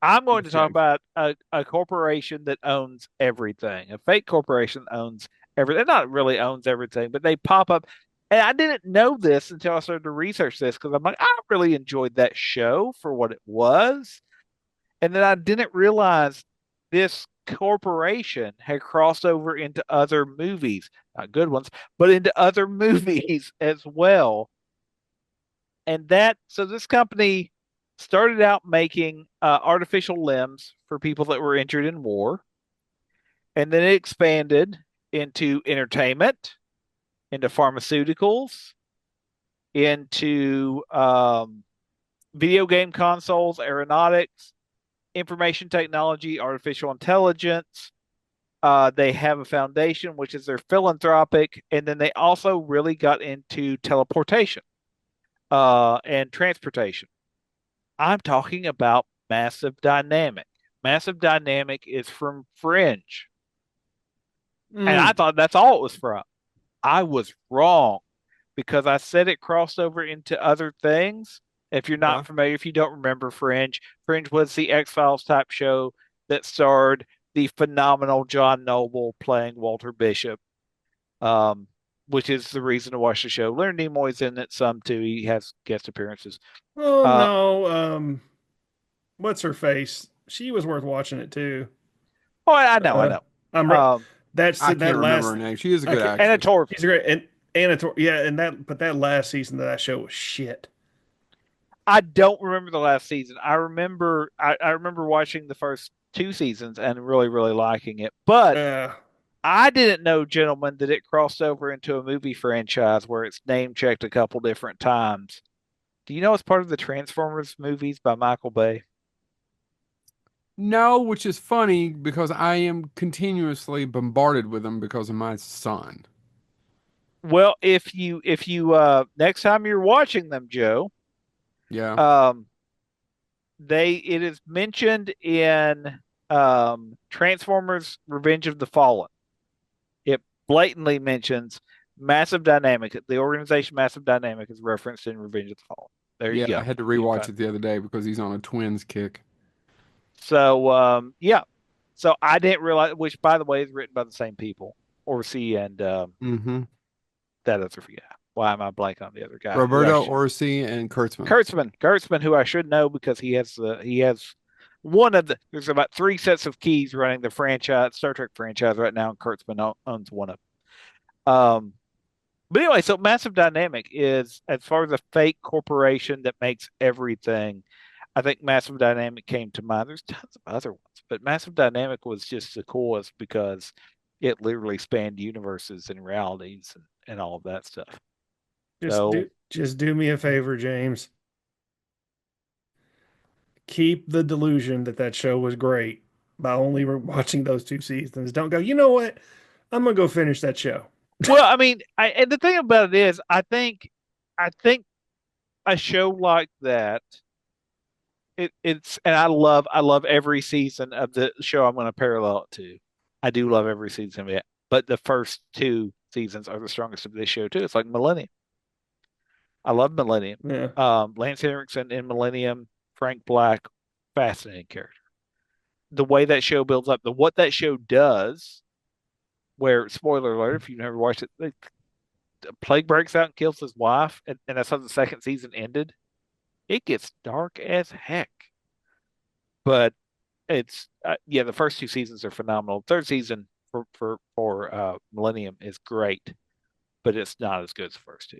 I'm going to talk James. about a corporation that owns everything. A fake corporation owns everything. Not really owns everything, but they pop up. And I didn't know this until I started to research this because I'm like, I really enjoyed that show for what it was. And then I didn't realize this corporation had crossed over into other movies, not good ones, but into other movies as well. And so this company started out making artificial limbs for people that were injured in war, and then it expanded into entertainment, into pharmaceuticals, into video game consoles, aeronautics, information technology, artificial intelligence. They have a foundation, which is their philanthropic, and then they also really got into teleportation and transportation. I'm talking about Massive Dynamic. Massive Dynamic is from Fringe. And I thought that's all it was from. I was wrong because I said it crossed over into other things. If you're not familiar, if you don't remember Fringe, Fringe was the X-Files type show that starred the phenomenal John Noble playing Walter Bishop, which is the reason to watch the show. Leonard Nimoy's in it some too. He has guest appearances. Oh no. What's her face? She was worth watching it too. Oh, I know, I know. I'm that's I that can't remember last her name. She is a good okay, Anna actress. Torv. she's great. And Anna yeah, and that last season of that show was shit. I don't remember the last season. I remember watching the first two seasons and really, really liking it. But I didn't know, gentlemen, that it crossed over into a movie franchise where it's name checked a couple different times. Do you know it's part of the Transformers movies by Michael Bay? No, which is funny because I am continuously bombarded with them because of my son. Well, if you next time you're watching them, Joe, Yeah. it is mentioned in Transformers Revenge of the Fallen. It blatantly mentions Massive Dynamic. The organization Massive Dynamic is referenced in Revenge of the Fallen. There you go. I had to rewatch it the other day because he's on a Twins kick. So yeah. So I didn't realize, which by the way is written by the same people, Orsi and that other guy. Why am I blank on the other guy? Roberto Orsi and Kurtzman. Kurtzman, who I should know because he has one of the. There's about 3 sets of keys running the franchise, Star Trek franchise right now, and Kurtzman owns one of them. But anyway, so Massive Dynamic is, as far as a fake corporation that makes everything, I think Massive Dynamic came to mind. There's tons of other ones, but Massive Dynamic was just the coolest because it literally spanned universes and realities and all of that stuff. Just do me a favor, James. Keep the delusion that show was great by only watching those 2 seasons. Don't go, you know what? I'm gonna go finish that show. Well, I mean, and the thing about it is, I think a show like that It's and I love every season of the show I'm going to parallel it to. I do love every season of it, but the first two seasons are the strongest of this show too. It's like Millennium. I love Millennium. Yeah. Lance Henriksen in Millennium, Frank Black, fascinating character. The way that show builds up, the what that show does, where spoiler alert, if you've never watched it, the plague breaks out and kills his wife, and that's how the second season ended. It gets dark as heck. But it's yeah, the first two seasons are phenomenal. Third season for Millennium is great, but it's not as good as the first two.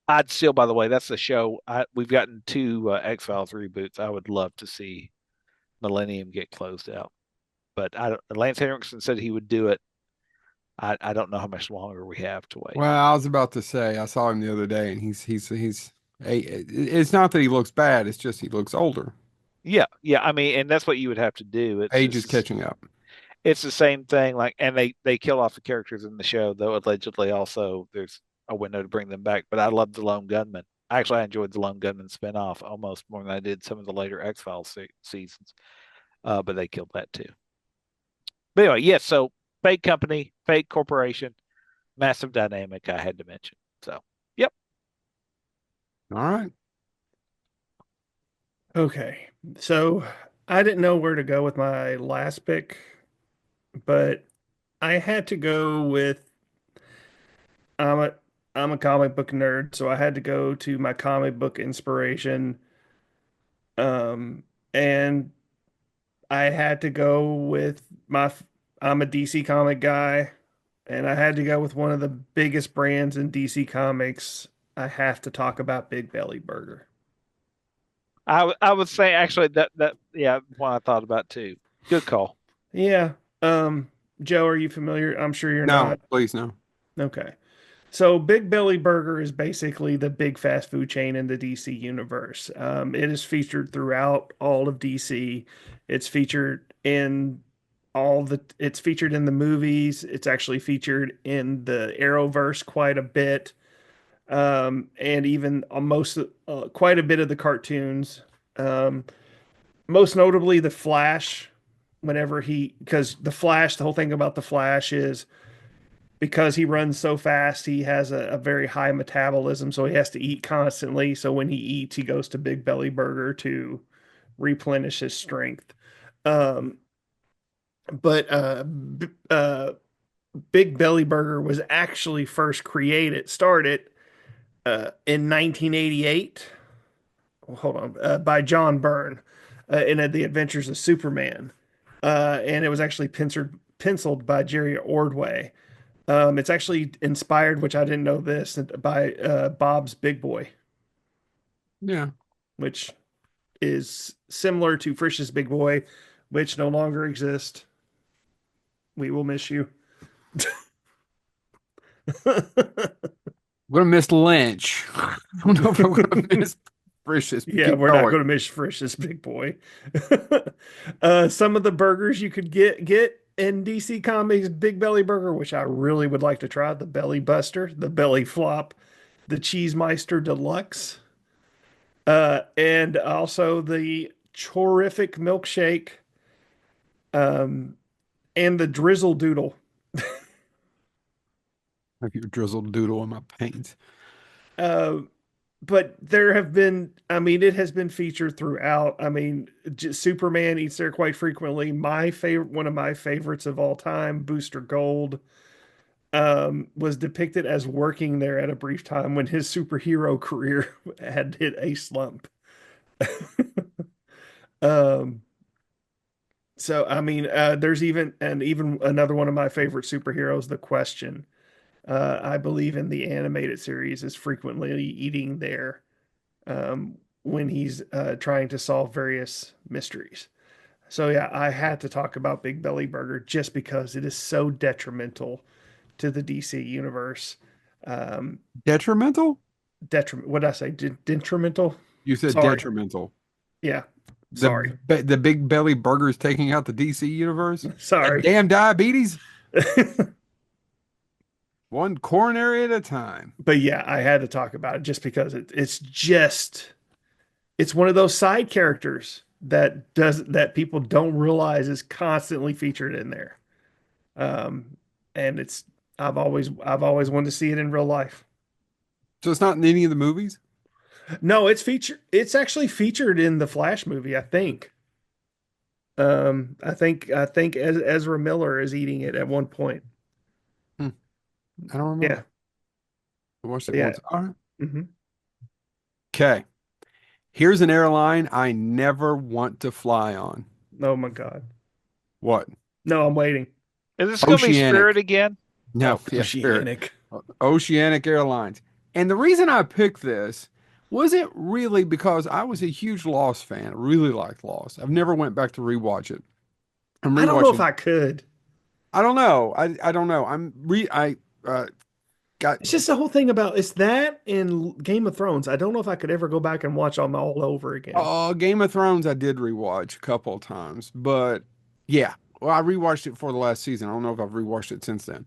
I'd still, by the way, that's the show. We've gotten two X-Files reboots. I would love to see Millennium get closed out, but I don't, Lance Henriksen said he would do it. I don't know how much longer we have to wait. Well, I was about to say I saw him the other day, and it's not that he looks bad; it's just he looks older. Yeah, yeah. I mean, and that's what you would have to do. Age is catching up. It's the same thing. Like, and they kill off the characters in the show, though allegedly also there's a window to bring them back. But I love the Lone Gunman. Actually, I enjoyed the Lone Gunman spinoff almost more than I did some of the later X-Files seasons. But they killed that too. But anyway, yes. So fake company, fake corporation, massive dynamic. I had to mention. So, yep. All right. Okay. So I didn't know where to go with my last pick, but I had to go with I'm a I'm a comic book nerd, so I had to go to my comic book inspiration. And I had to go with I'm a DC comic guy, and I had to go with one of the biggest brands in DC Comics. I have to talk about Big Belly Burger. I would say actually that yeah, one I thought about too. Good call. Yeah. Joe, are you familiar? I'm sure you're No, not. please no. Okay. So Big Belly Burger is basically the big fast food chain in the DC universe. It is featured throughout all of DC. It's featured in it's featured in the movies. It's actually featured in the Arrowverse quite a bit. And even almost quite a bit of the cartoons. Um, Most notably the Flash, because the Flash, the whole thing about the Flash is because he runs so fast, he has a very high metabolism, so he has to eat constantly. So when he eats, he goes to Big Belly Burger to replenish his strength. Um, but Big Belly Burger was actually started in 1988. Well, hold on, by John Byrne in The Adventures of Superman, and it was actually penciled by Jerry Ordway. It's actually inspired, which I didn't know this, by Bob's Big Boy, Yeah. which is similar to Frisch's Big Boy, which no longer exists. We will miss you. We're gonna miss Lynch. I don't know if we're gonna miss Frisch's. Yeah, Keep we're not going. going to miss Frisch's Big Boy. Some of the burgers you could get in DC Comics Big Belly Burger, which I really would like to try: the Belly Buster, the Belly Flop, the Cheesemeister Deluxe, and also the Chorific Milkshake, and the Drizzle Doodle. Have you drizzled doodle in my paint? Uh, but there have been, I mean, it has been featured throughout. I mean, Superman eats there quite frequently. My favorite, one of my favorites of all time, Booster Gold, was depicted as working there at a brief time when his superhero career had hit a slump. um, so I mean, there's even another one of my favorite superheroes, the Question. I believe in the animated series is frequently eating there when he's trying to solve various mysteries. So yeah, I had to talk about Big Belly Burger just because it is so detrimental to the DC universe. Um, Detrimental? Detriment. What did I say? Detrimental. You said Sorry. detrimental. Yeah. Sorry. The Big Belly Burger's taking out the DC universe. Sorry. Damn diabetes. One coronary at a time. But yeah, I had to talk about it just because it's just It's one of those side characters that people don't realize is constantly featured in there. Um, and it's I've always wanted to see it in real life. So it's not in any of the movies? No, it's actually featured in the Flash movie, I think. I think Ezra Miller is eating it at one point. Hmm, I don't Yeah. remember. I watched it Yeah. once. All right. Hmm. Okay. Here's an airline I never want to fly on. Oh my God. What? No, I'm waiting. Is this going to be Spirit Oceanic. again? No, Oh, yeah, Spirit. Oceanic. Oceanic Airlines. And the reason I picked this wasn't really because I was a huge Lost fan. I really liked Lost. I've never went back to rewatch it. I'm I don't know if rewatching. I could. I don't know. I don't know. I got It's just the whole thing about it's that and Game of Thrones. I don't know if I could ever go back and watch them all over again. Game of Thrones I did rewatch a couple of times, but yeah. Well, I rewatched it for the last season. I don't know if I've rewatched it since then.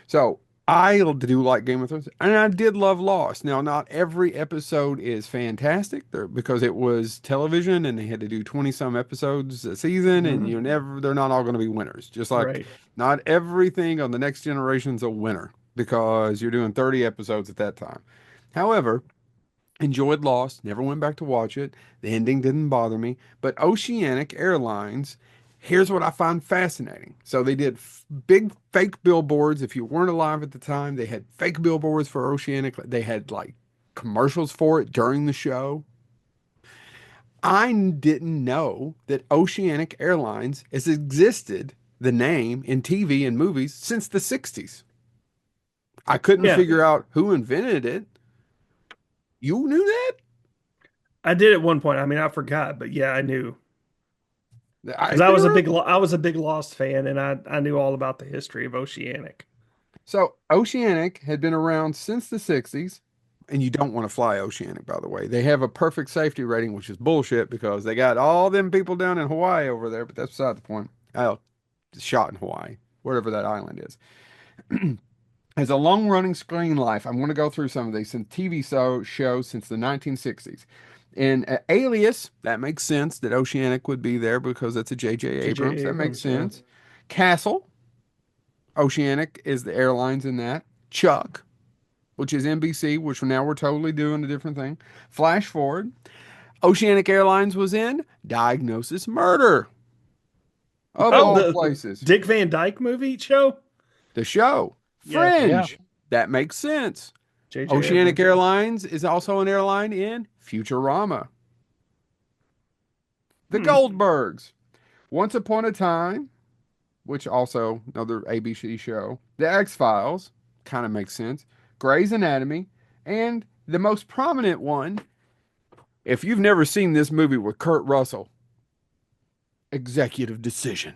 So I do like Game of Thrones, and I did love Lost. Now, not every episode is fantastic there because it was television and they had to do 20 some episodes a season, and Mhm. they're not all going to be winners. Just like Right. not everything on the next generation's a winner because you're doing 30 episodes at that time. However, enjoyed Lost, never went back to watch it. The ending didn't bother me. But Oceanic Airlines, here's what I find fascinating. So they did big fake billboards. If you weren't alive at the time, they had fake billboards for Oceanic. They had like commercials for it during the show. I didn't know that Oceanic Airlines has existed, the name in TV and movies since the 60s. I couldn't Yeah. figure out who invented it. You knew that? I did at one point. I mean, I forgot, but yeah, I knew because It's been around. I was a big Lost fan, and I knew all about the history of Oceanic. So Oceanic had been around since the 60s, and you don't want to fly Oceanic, by the way. They have a perfect safety rating, which is bullshit because they got all them people down in Hawaii over there, but that's beside the point. Oh, shot in Hawaii, wherever that island is. Has a long-running screen life. I'm going to go through some of these since TV shows since the 1960s. In Alias, that makes sense that Oceanic would be there because that's a J.J. J.J. Abrams. That makes Abrams, yeah. sense. Castle, Oceanic is the airlines in that. Chuck, which is NBC, which now we're totally doing a different thing. Flash forward, Oceanic Airlines was in Diagnosis Murder, of Oh, all the places. Dick Van Dyke movie show. The show, Yeah, Yeah. Fringe, that makes sense. J.J. Oceanic Abrams. Airlines is also an airline in Futurama. The Hmm. Goldbergs, Once Upon a Time, which also another ABC show. The X-Files, kind of makes sense. Grey's Anatomy, and the most prominent one, if you've never seen this movie with Kurt Russell, Executive Decision,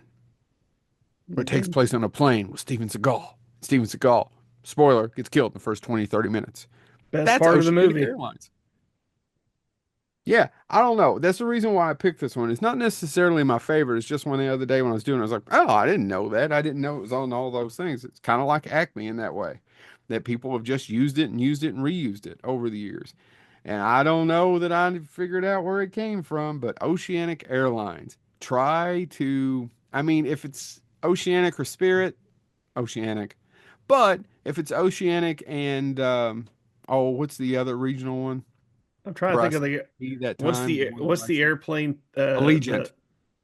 where it takes Mhm. place on a plane with Steven Seagal. Steven Seagal, spoiler, gets killed in the first 20, 30 minutes. Best That's part of the Oceanic movie. Airlines. Yeah, I don't know. That's the reason why I picked this one. It's not necessarily my favorite. It's just one the other day when I was doing it, I was like, oh, I didn't know that. I didn't know it was on all those things. It's kind of like Acme in that way, that people have just used it and reused it over the years. And I don't know that I figured out where it came from, but Oceanic Airlines. Try to, I mean, if it's Oceanic or Spirit, Oceanic. But if it's Oceanic and, oh, what's the other regional one? I'm trying to Where I think of said the that time, the one what's where I the said airplane Allegiant,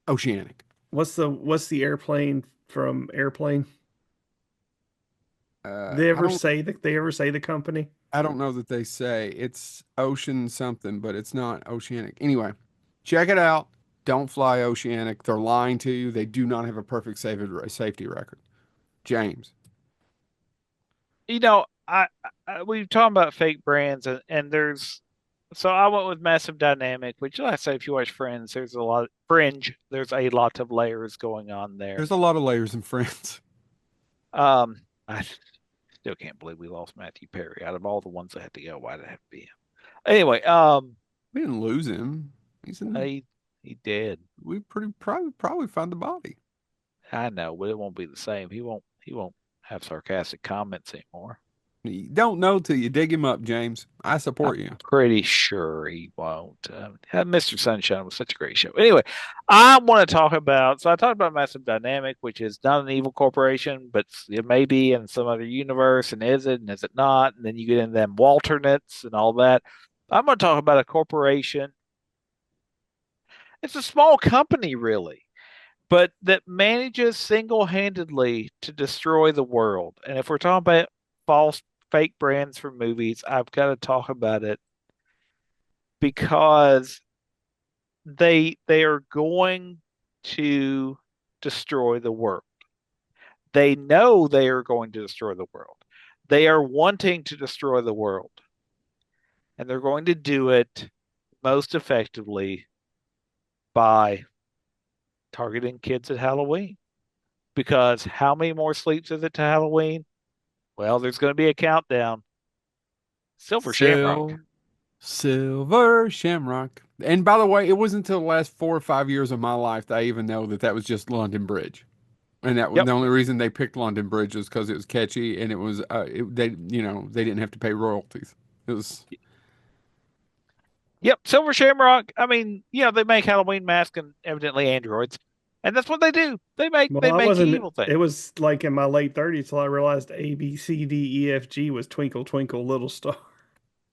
the Oceanic. what's the airplane from Airplane? They I ever don't say they ever say the company? I don't know that they say it's ocean something, but it's not Oceanic. Anyway, check it out. Don't fly Oceanic. They're lying to you. They do not have a perfect safety record. James. You know, we've talked about fake brands, and there's so I went with Massive Dynamic, which like I say, if you watch Friends, there's a lot Fringe. There's a lot of layers going on there. There's a lot of layers in France. I still can't believe we lost Matthew Perry. Out of all the ones that had to go, why did it have to be him? Anyway, We didn't lose him. He's in. he did. We probably found the body. I know, but it won't be the same. He won't have sarcastic comments anymore. You don't know till you dig him up, James. I support I'm you. pretty sure he won't. Mr. Sunshine was such a great show. Anyway, I want to talk about. So I talked about Massive Dynamic, which is not an evil corporation, but it may be in some other universe. And is it? And is it not? And then you get into them Walternates and all that. I'm going to talk about a corporation. It's a small company, really, but that manages single-handedly to destroy the world. And if we're talking about false, fake brands for movies, I've got to talk about it because they are going to destroy the world. They know they are going to destroy the world. They are wanting to destroy the world. And they're going to do it most effectively by targeting kids at Halloween. Because how many more sleeps is it to Halloween? Well, there's going to be a countdown. Silver Shamrock. Silver Shamrock. And by the way, it wasn't until the last 4 or 5 years of my life that I even know that that was just London Bridge. And that was Yep. the only reason they picked London Bridge was because it was catchy and it was they didn't have to pay royalties. It was Yep. Silver Shamrock. I mean, they make Halloween masks and evidently androids. And that's what they do. They make Well, they I make wasn't. evil things. It was like in my late 30s till I realized A, B, C, D, E, F, G was Twinkle, Twinkle, Little Star.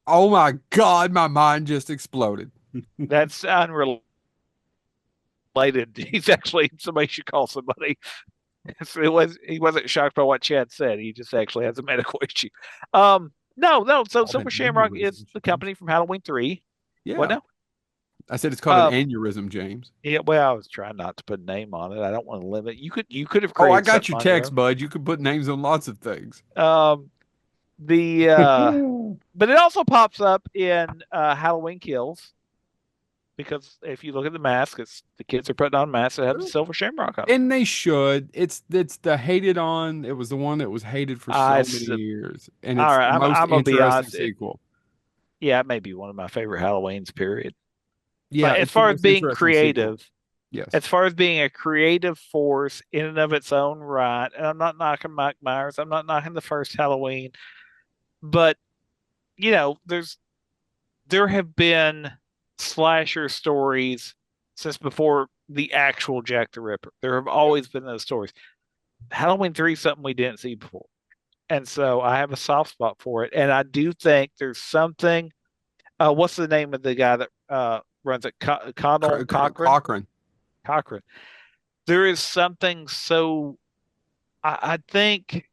oh my God, my mind just exploded. That's unrelated. He's actually somebody should call somebody. So he wasn't shocked by what Chad said. He just actually has a medical issue. No. So Called an Silver Shamrock is aneurysm, the James. company from Halloween 3. What Yeah. now? I said it's called Um, an aneurysm, James. yeah, well, I was trying not to put a name on it. I don't want to limit. You could have Oh, I created got something your on your text, bud. You could put names on lots of things. own. The but it also pops up in Halloween Kills because if you look at the mask, it's the kids are putting on masks that have the Silver Shamrock on them. And they should. It's the hated on. It was the one that was hated for I so many s- years, and all it's right, the most I'm gonna be interesting honest. sequel. Yeah, it may be one of my favorite Halloweens. Period. Yeah, But as it's the far as most being interesting sequel. creative, Yes, as far as being a creative force in and of its own right, and I'm not knocking Mike Myers, I'm not knocking the first Halloween, but there have been slasher stories since before the actual Jack the Ripper. There have always been those stories. Halloween 3 is something we didn't see before. And so I have a soft spot for it. And I do think there's something. What's the name of the guy that runs it? Connell Cochran? Cochran. Cochran. There is something so. I think.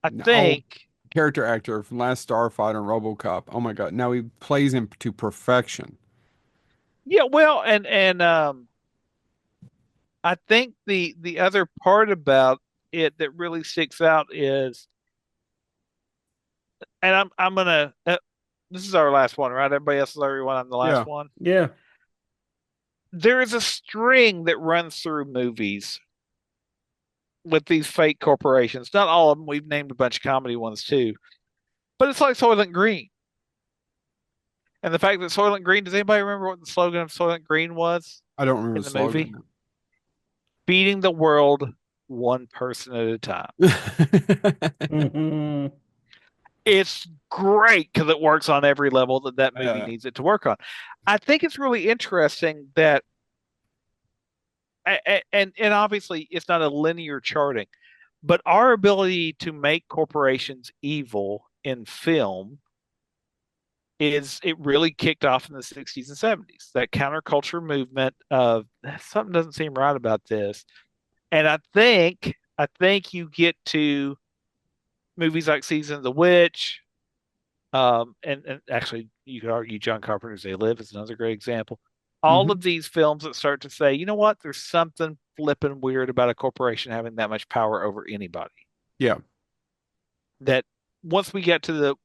I No, think. character actor from Last Starfighter and RoboCop. Oh my God! Now he plays him to perfection. Yeah, well, and I think the other part about it that really sticks out is, and I'm gonna. This is our last one, right? Everybody else is already one. I'm the last Yeah. one. Yeah. There is a string that runs through movies with these fake corporations. Not all of them. We've named a bunch of comedy ones too, but it's like Soylent Green. And the fact that Soylent Green, does anybody remember what the slogan of Soylent Green was I don't remember in the the movie? slogan. Feeding the world one person at a time. Mhm. It's great because it works on every level that movie Yeah. needs it to work on. I think it's really interesting that, and obviously it's not a linear charting, but our ability to make corporations evil in film it really kicked off in the 60s and 70s. That counterculture movement of something doesn't seem right about this. And I think you get to movies like Season of the Witch, and actually you could argue John Carpenter's They Live is another great example. All Mhm. of these films that start to say, you know what, there's something flipping weird about a corporation having that much power over anybody. Yeah. That once we get to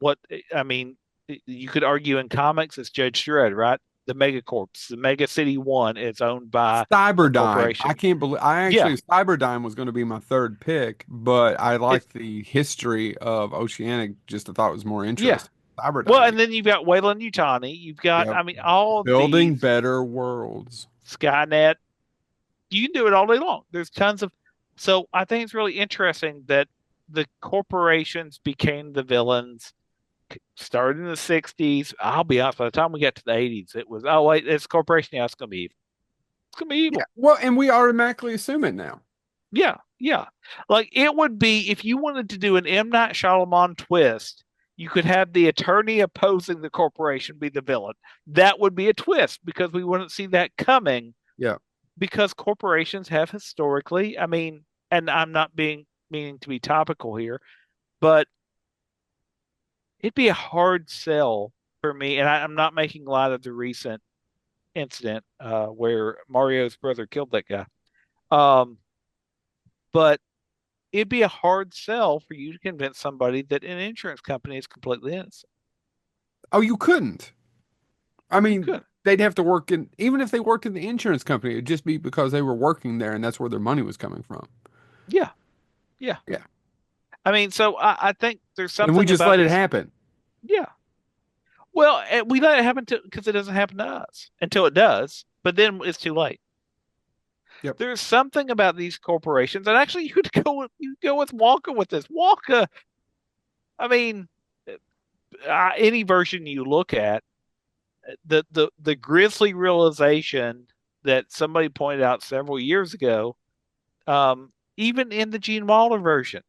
you could argue in comics it's Judge Dredd, right? The Megacorps, the Mega City One is owned by a Cyberdyne. corporation. I can't believe Cyberdyne was going to be my third pick, but I like the history of Oceanic. Just I thought it was more Yeah. interesting. Cyberdyne. Well, and then you've got Wayland Yutani. You've got, Yep. I mean, all of Building these better worlds. Skynet. You can do it all day long. There's tons of. So I think it's really interesting that the corporations became the villains. Started in the 60s. I'll be honest, by the time we got to the 80s, it was, oh, wait, it's a corporation. Yeah, it's going to be evil. It's going to be evil. Yeah. Well, and we automatically assume it now. Yeah, yeah. Like it would be if you wanted to do an M. Night Shyamalan twist, you could have the attorney opposing the corporation be the villain. That would be a twist because we wouldn't see that coming. Yeah. Because corporations have historically, I mean, and I'm not meaning to be topical here, but it'd be a hard sell for me. And I'm not making light of the recent incident where Mario's brother killed that guy. But it'd be a hard sell for you to convince somebody that an insurance company is completely innocent. Oh, you couldn't. I mean, Good. they'd have to work in, even if they worked in the insurance company, it'd just be because they were working there and that's where their money was coming from. Yeah. Yeah. Yeah. I mean, so I think there's something And we just about let it this- happen. Yeah. Well, we let it happen because it doesn't happen to us until it does, but then it's too late. Yep. There's something about these corporations, and actually, you could go with Wonka with this. Wonka, I mean, any version you look at, the grisly realization that somebody pointed out several years ago, even in the Gene Wilder version,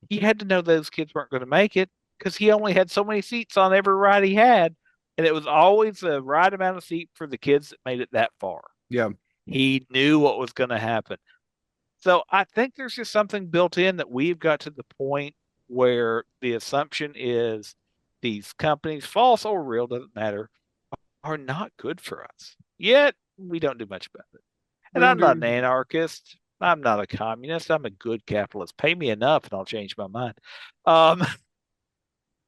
he had to know those kids weren't going to make it because he only had so many seats on every ride he had, and it was always the right amount of seat for the kids that made it that far. Yeah. He knew what was going to happen. So I think there's just something built in that we've got to the point where the assumption is these companies, false or real, doesn't matter, are not good for us. Yet we don't do much about it. And I'm not an anarchist. I'm not a communist. I'm a good capitalist. Pay me enough and I'll change my mind.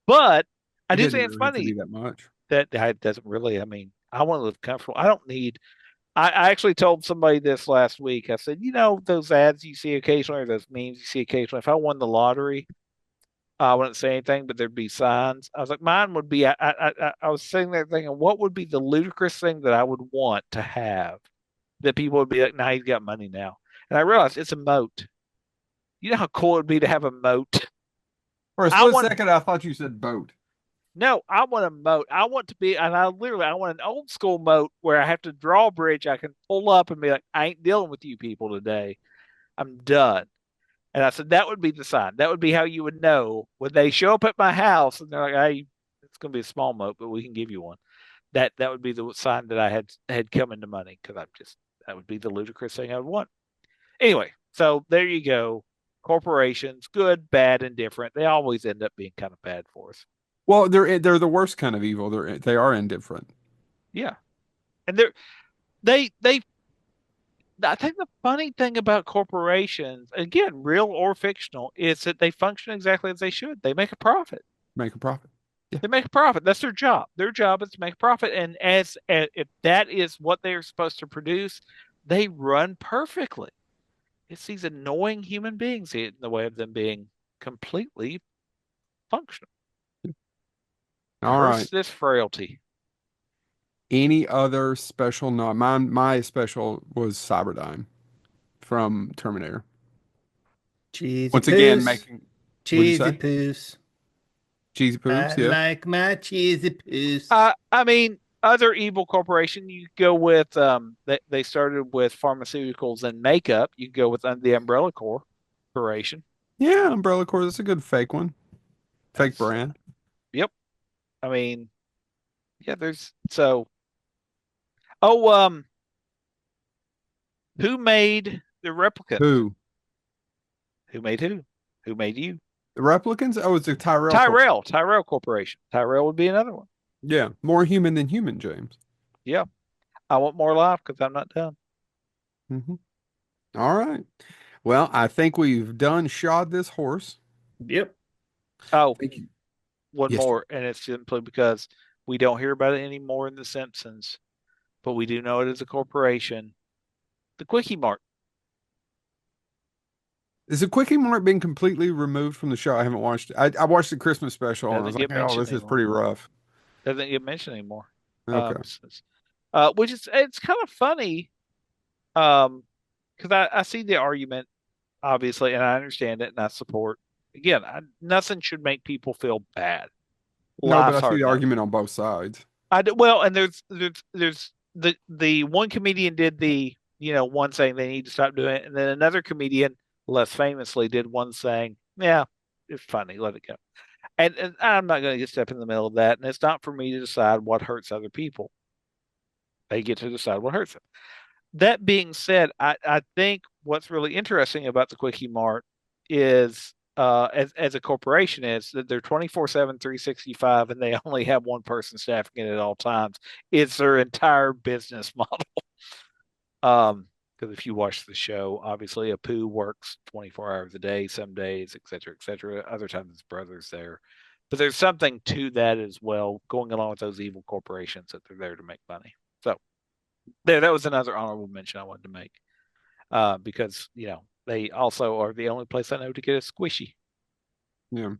But I do think it's funny that much. that it doesn't really, I mean, I want to live comfortable. I don't need, I actually told somebody this last week. I said, you know, those ads you see occasionally or those memes you see occasionally, if I won the lottery, I wouldn't say anything, but there'd be signs. I was like, mine would be, I was sitting there thinking, what would be the ludicrous thing that I would want to have that people would be like, nah, he's got money now. And I realized it's a moat. You know how cool it would be to have a moat? For a split second, I thought you said boat. No, I want a moat. I want to be, and I want an old school moat where I have to draw a bridge. I can pull up and be like, I ain't dealing with you people today. I'm done. And I said, that would be the sign. That would be how you would know when they show up at my house and they're like, hey, it's going to be a small moat, but we can give you one. That would be the sign that I had come into money because that would be the ludicrous thing I would want. Anyway, so there you go. Corporations, good, bad, and different. They always end up being kind of bad for us. Well, they're the worst kind of evil. They are indifferent. Yeah, and they. I think the funny thing about corporations, again, real or fictional, is that they function exactly as they should. They make a profit. Make a profit. Yeah. They make a profit. That's their job. Their job is to make a profit, and as if that is what they are supposed to produce, they run perfectly. It's these annoying human beings in the way of them being completely functional. All right. This frailty. Any other special? No, my special was Cyberdyne from Terminator. Cheesy Once poos. again, making cheesy poos. Cheesy poos. I Yeah. like my cheesy poos. I mean, other evil corporation, you go with they started with pharmaceuticals and makeup. You go with the Umbrella Corporation. Yeah, Umbrella Corp. That's a good fake one. Fake brand. Yep. I mean, yeah, there's so. Oh, who made the replicant? Who? Who made who? Who made you? The replicants? Oh, it's a Tyrell. Tyrell Corporation. Tyrell would be another one. Yeah, more human than human, James. Yeah. I want more life because I'm not done. Mm-hmm. All right. Well, I think we've done shod this horse. Yep. Oh, Thank you. one Yes. more, and it's simply because we don't hear about it anymore in The Simpsons, but we do know it as a corporation. The Quickie Mart. Is the Quickie Mart being completely removed from the show? I haven't watched it. I watched the Christmas special and I was Doesn't like, get oh, mentioned this is anymore. pretty rough. Doesn't get mentioned anymore. Okay. Which is it's kind of funny, because I see the argument, obviously, and I understand it, and I support Again, nothing should make people feel bad. No, but Life's I see hard the enough. argument on both sides. Well, and there's the one comedian did the one saying they need to stop doing it, and then another comedian less famously did one saying, yeah, it's funny, let it go. And I'm not going to get step in the middle of that, and it's not for me to decide what hurts other people. They get to decide what hurts them. That being said, I think what's really interesting about the Quickie Mart is as a corporation is that they're 24/7, 365, and they only have one person staffing it at all times. It's their entire business model. Because if you watch the show, obviously Apu works 24 hours a day, some days, et cetera, et cetera. Other times his brother's there. But there's something to that as well, going along with those evil corporations that they're there to make money. So that was another honorable mention I wanted to make. Because, they also are the only place I know to get a squishy. Yeah.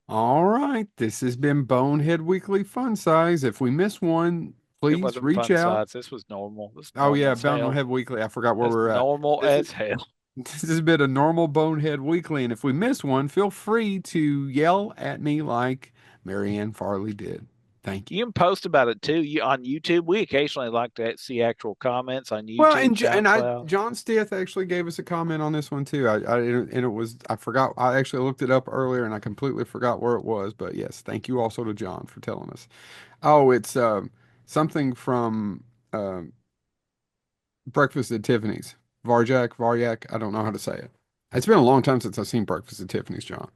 All right. This has been Bonehead Weekly Fun Size. If we miss one, It please wasn't reach fun out. size. This was normal. This was Oh yeah, normal as hell. Bonehead Weekly. I forgot where It's we're at. normal as hell. This has been a normal Bonehead Weekly, and if we miss one, feel free to yell at me like Marianne Farley did. Thank you. You can post about it too. On YouTube, we occasionally like to see actual comments on YouTube. Well, SoundCloud. John Stith actually gave us a comment on this one too. And it was, I forgot. I actually looked it up earlier, and I completely forgot where it was. But yes, thank you also to John for telling us. Oh, it's something from Breakfast at Tiffany's. Varyak. I don't know how to say it. It's been a long time since I've seen Breakfast at Tiffany's, John.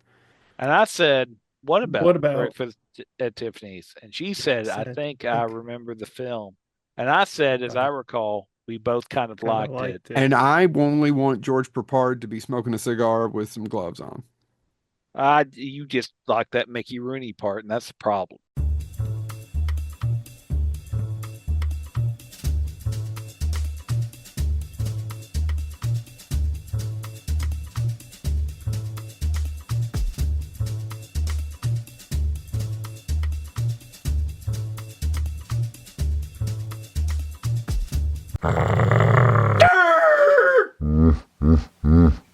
And I said, what about about- Breakfast at Tiffany's? And she said, I think I remember the film. And I said, as I recall, we both kind of liked it. And I only want George Papard to be smoking a cigar with some gloves on. You just like that Mickey Rooney part, and that's the problem.